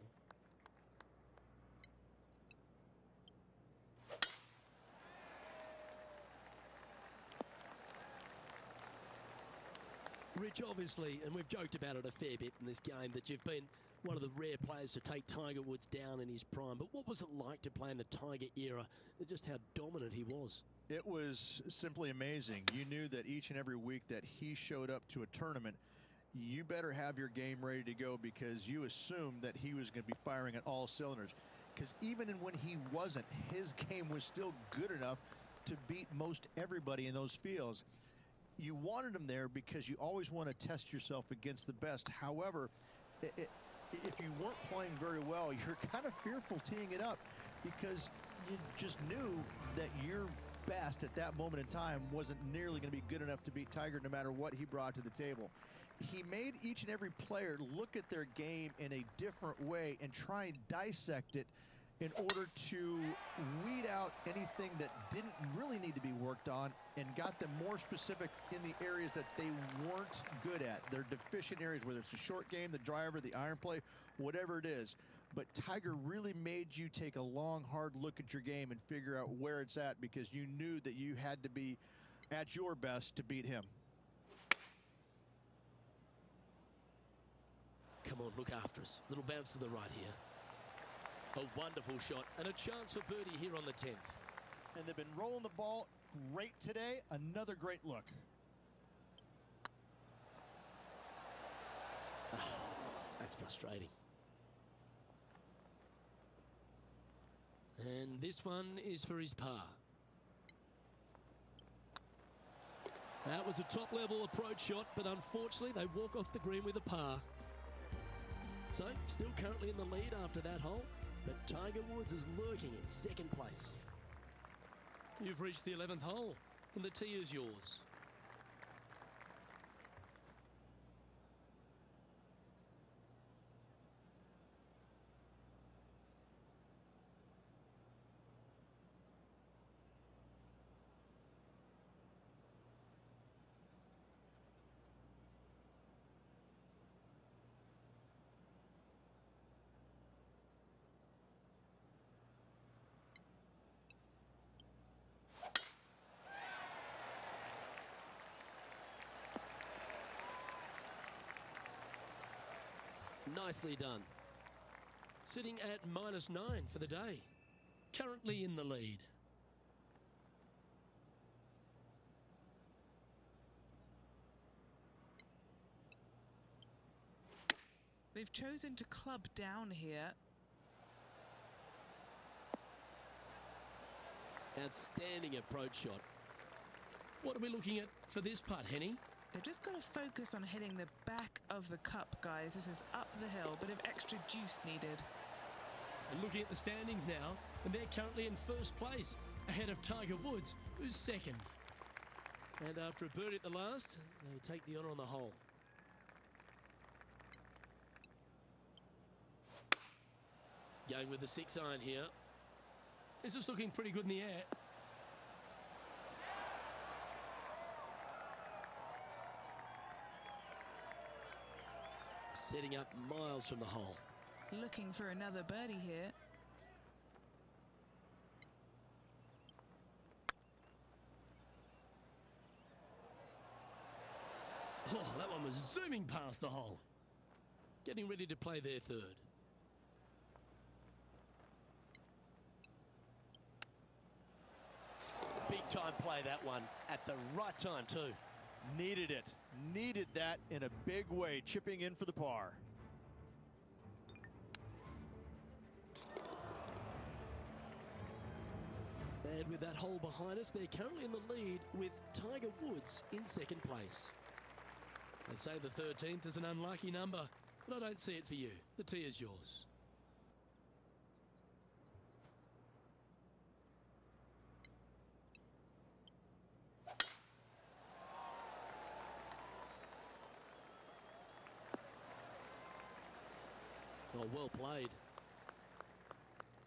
Rich, obviously, and we've joked about it a fair bit in this game, that you've been one of the rare players to take Tiger Woods down in his prime. But what was it like to play in the Tiger era, and just how dominant he was? It was simply amazing. You knew that each and every week that he showed up to a tournament, you better have your game ready to go, because you assumed that he was going to be firing at all cylinders. Because even when he wasn't, his game was still good enough to beat most everybody in those fields. You wanted him there because you always want to test yourself against the best. However, if you weren't playing very well, you're kind of fearful teeing it up, because you just knew that your best at that moment in time wasn't nearly going to be good enough to beat Tiger, no matter what he brought to the table. He made each and every player look at their game in a different way and try and dissect it in order to weed out anything that didn't really need to be worked on, and got them more specific in the areas that they weren't good at. Their deficient areas, whether it's the short game, the driver, the iron play, whatever it is. But Tiger really made you take a long, hard look at your game and figure out where it's at, because you knew that you had to be at your best to beat him. Come on, look after us. Little bounce to the right here. A wonderful shot and a chance for birdie here on the 10th. And they've been rolling the ball great today. Another great look. Oh, that's frustrating. And this one is for his par. That was a top-level approach shot, but unfortunately they walk off the green with a par. So, still currently in the lead after that hole, but Tiger Woods is lurking in 2nd place. You've reached the 11th hole, and the tee is yours. Nicely done. Sitting at -9 for the day. Currently in the lead. They've chosen to club down here. Outstanding approach shot. What are we looking at for this putt, Henny? They've just got to focus on hitting the back of the cup, guys. This is up the hill, bit of extra juice needed. And looking at the standings now, and they're currently in first place, ahead of Tiger Woods, who's second. And after a birdie at the last, they take the honour on the hole. Going with the 6-iron here. This is looking pretty good in the air. Setting up miles from the hole. Looking for another birdie here. Oh, that one was zooming past the hole. Getting ready to play their third. Big time play, that one, at the right time too. Needed it. Needed that in a big way, chipping in for the par. And with that hole behind us, they're currently in the lead with Tiger Woods in second place. They say the 13th is an unlucky number, but I don't see it for you. The tee is yours. Oh, well played.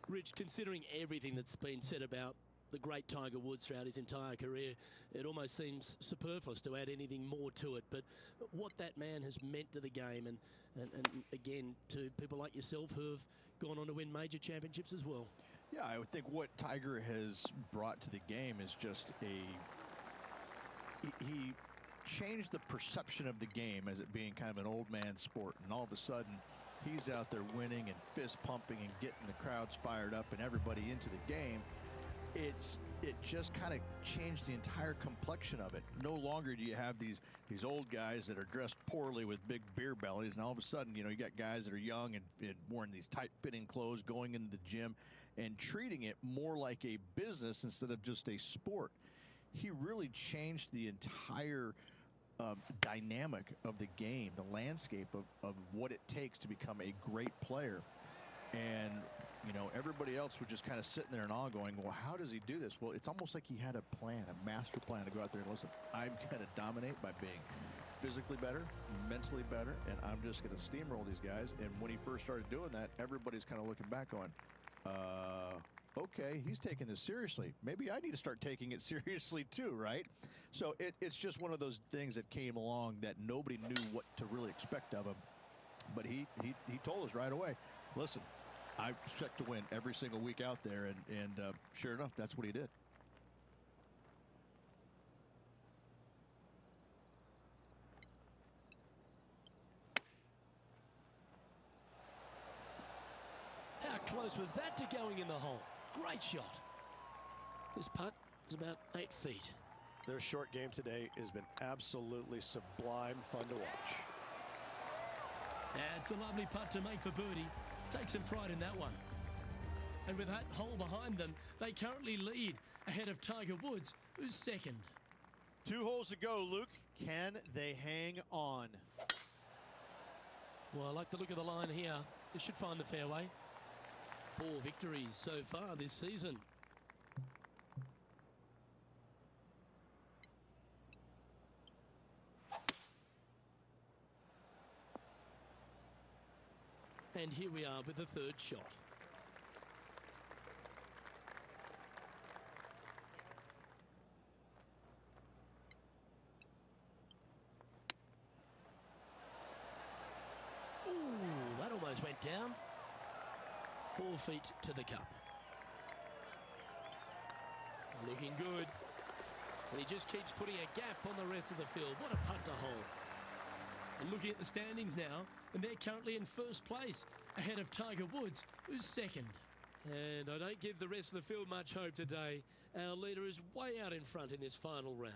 Rich, considering everything that's been said about the great Tiger Woods throughout his entire career, it almost seems superfluous to add anything more to it. But what that man has meant to the game and again, to people like yourself who have gone on to win major championships as well. Yeah, I would think what Tiger has brought to the game is just he changed the perception of the game as it being kind of an old man sport. And all of a sudden, he's out there winning and fist pumping and getting the crowds fired up and everybody into the game. It just kind of changed the entire complexion of it. No longer do you have these old guys that are dressed poorly with big beer bellies, and all of a sudden, you know, you got guys that are young and wearing these tight-fitting clothes, going into the gym and treating it more like a business instead of just a sport. He really changed the entire dynamic of the game, the landscape of what it takes to become a great player. And you know, everybody else was just kind of sitting there in awe going, well, how does he do this? Well, it's almost like he had a plan, a master plan to go out there and listen, I'm going to dominate by being physically better, mentally better, and I'm just going to steamroll these guys. And when he first started doing that, everybody's kind of looking back going, okay, he's taking this seriously. Maybe I need to start taking it seriously too, right? So it's just one of those things that came along that nobody knew what to really expect of him. But he told us right away, listen, I expect to win every single week out there, and sure enough, that's what he did. How close was that to going in the hole? Great shot. This putt is about 8 feet. Their short game today has been absolutely sublime fun to watch. It's a lovely putt to make for birdie. Take some pride in that one. And with that hole behind them, they currently lead ahead of Tiger Woods, who's second. 2 holes to go, Luke. Can they hang on? Well, I like the look of the line here. This should find the fairway. 4 victories so far this season. And here we are with the third shot. Ooh, that almost went down. 4 feet to the cup. Looking good. And he just keeps putting a gap on the rest of the field. What a putt to hole. And looking at the standings now, and they're currently in first place, ahead of Tiger Woods, who's second. And I don't give the rest of the field much hope today. Our leader is way out in front in this final round.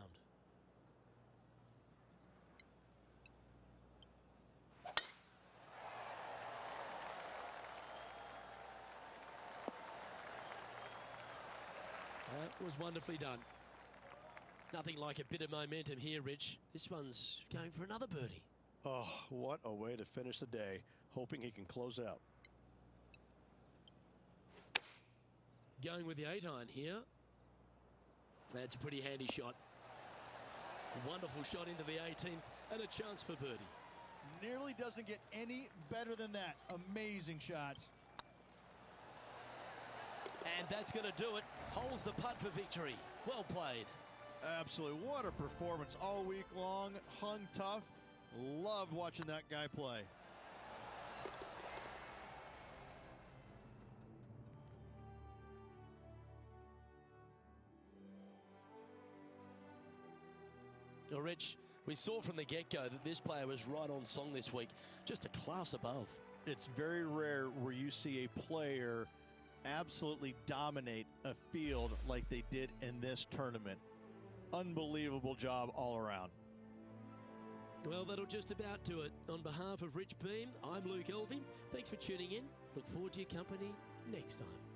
That was wonderfully done. Nothing like a bit of momentum here, Rich. This one's going for another birdie. Oh, what a way to finish the day. Hoping he can close out. Going with the 8-iron here. That's a pretty handy shot. Wonderful shot into the 18th and a chance for birdie. Nearly doesn't get any better than that. Amazing shot. And that's going to do it. Holds the putt for victory. Well played. Absolutely. What a performance all week long. Hung tough. Loved watching that guy play. Well, Rich, we saw from the get-go that this player was right on song this week. Just a class above. It's very rare where you see a player absolutely dominate a field like they did in this tournament. Unbelievable job all around. Well, that'll just about do it. On behalf of Rich Beam, I'm Luke Elvey. Thanks for tuning in. Look forward to your company next time.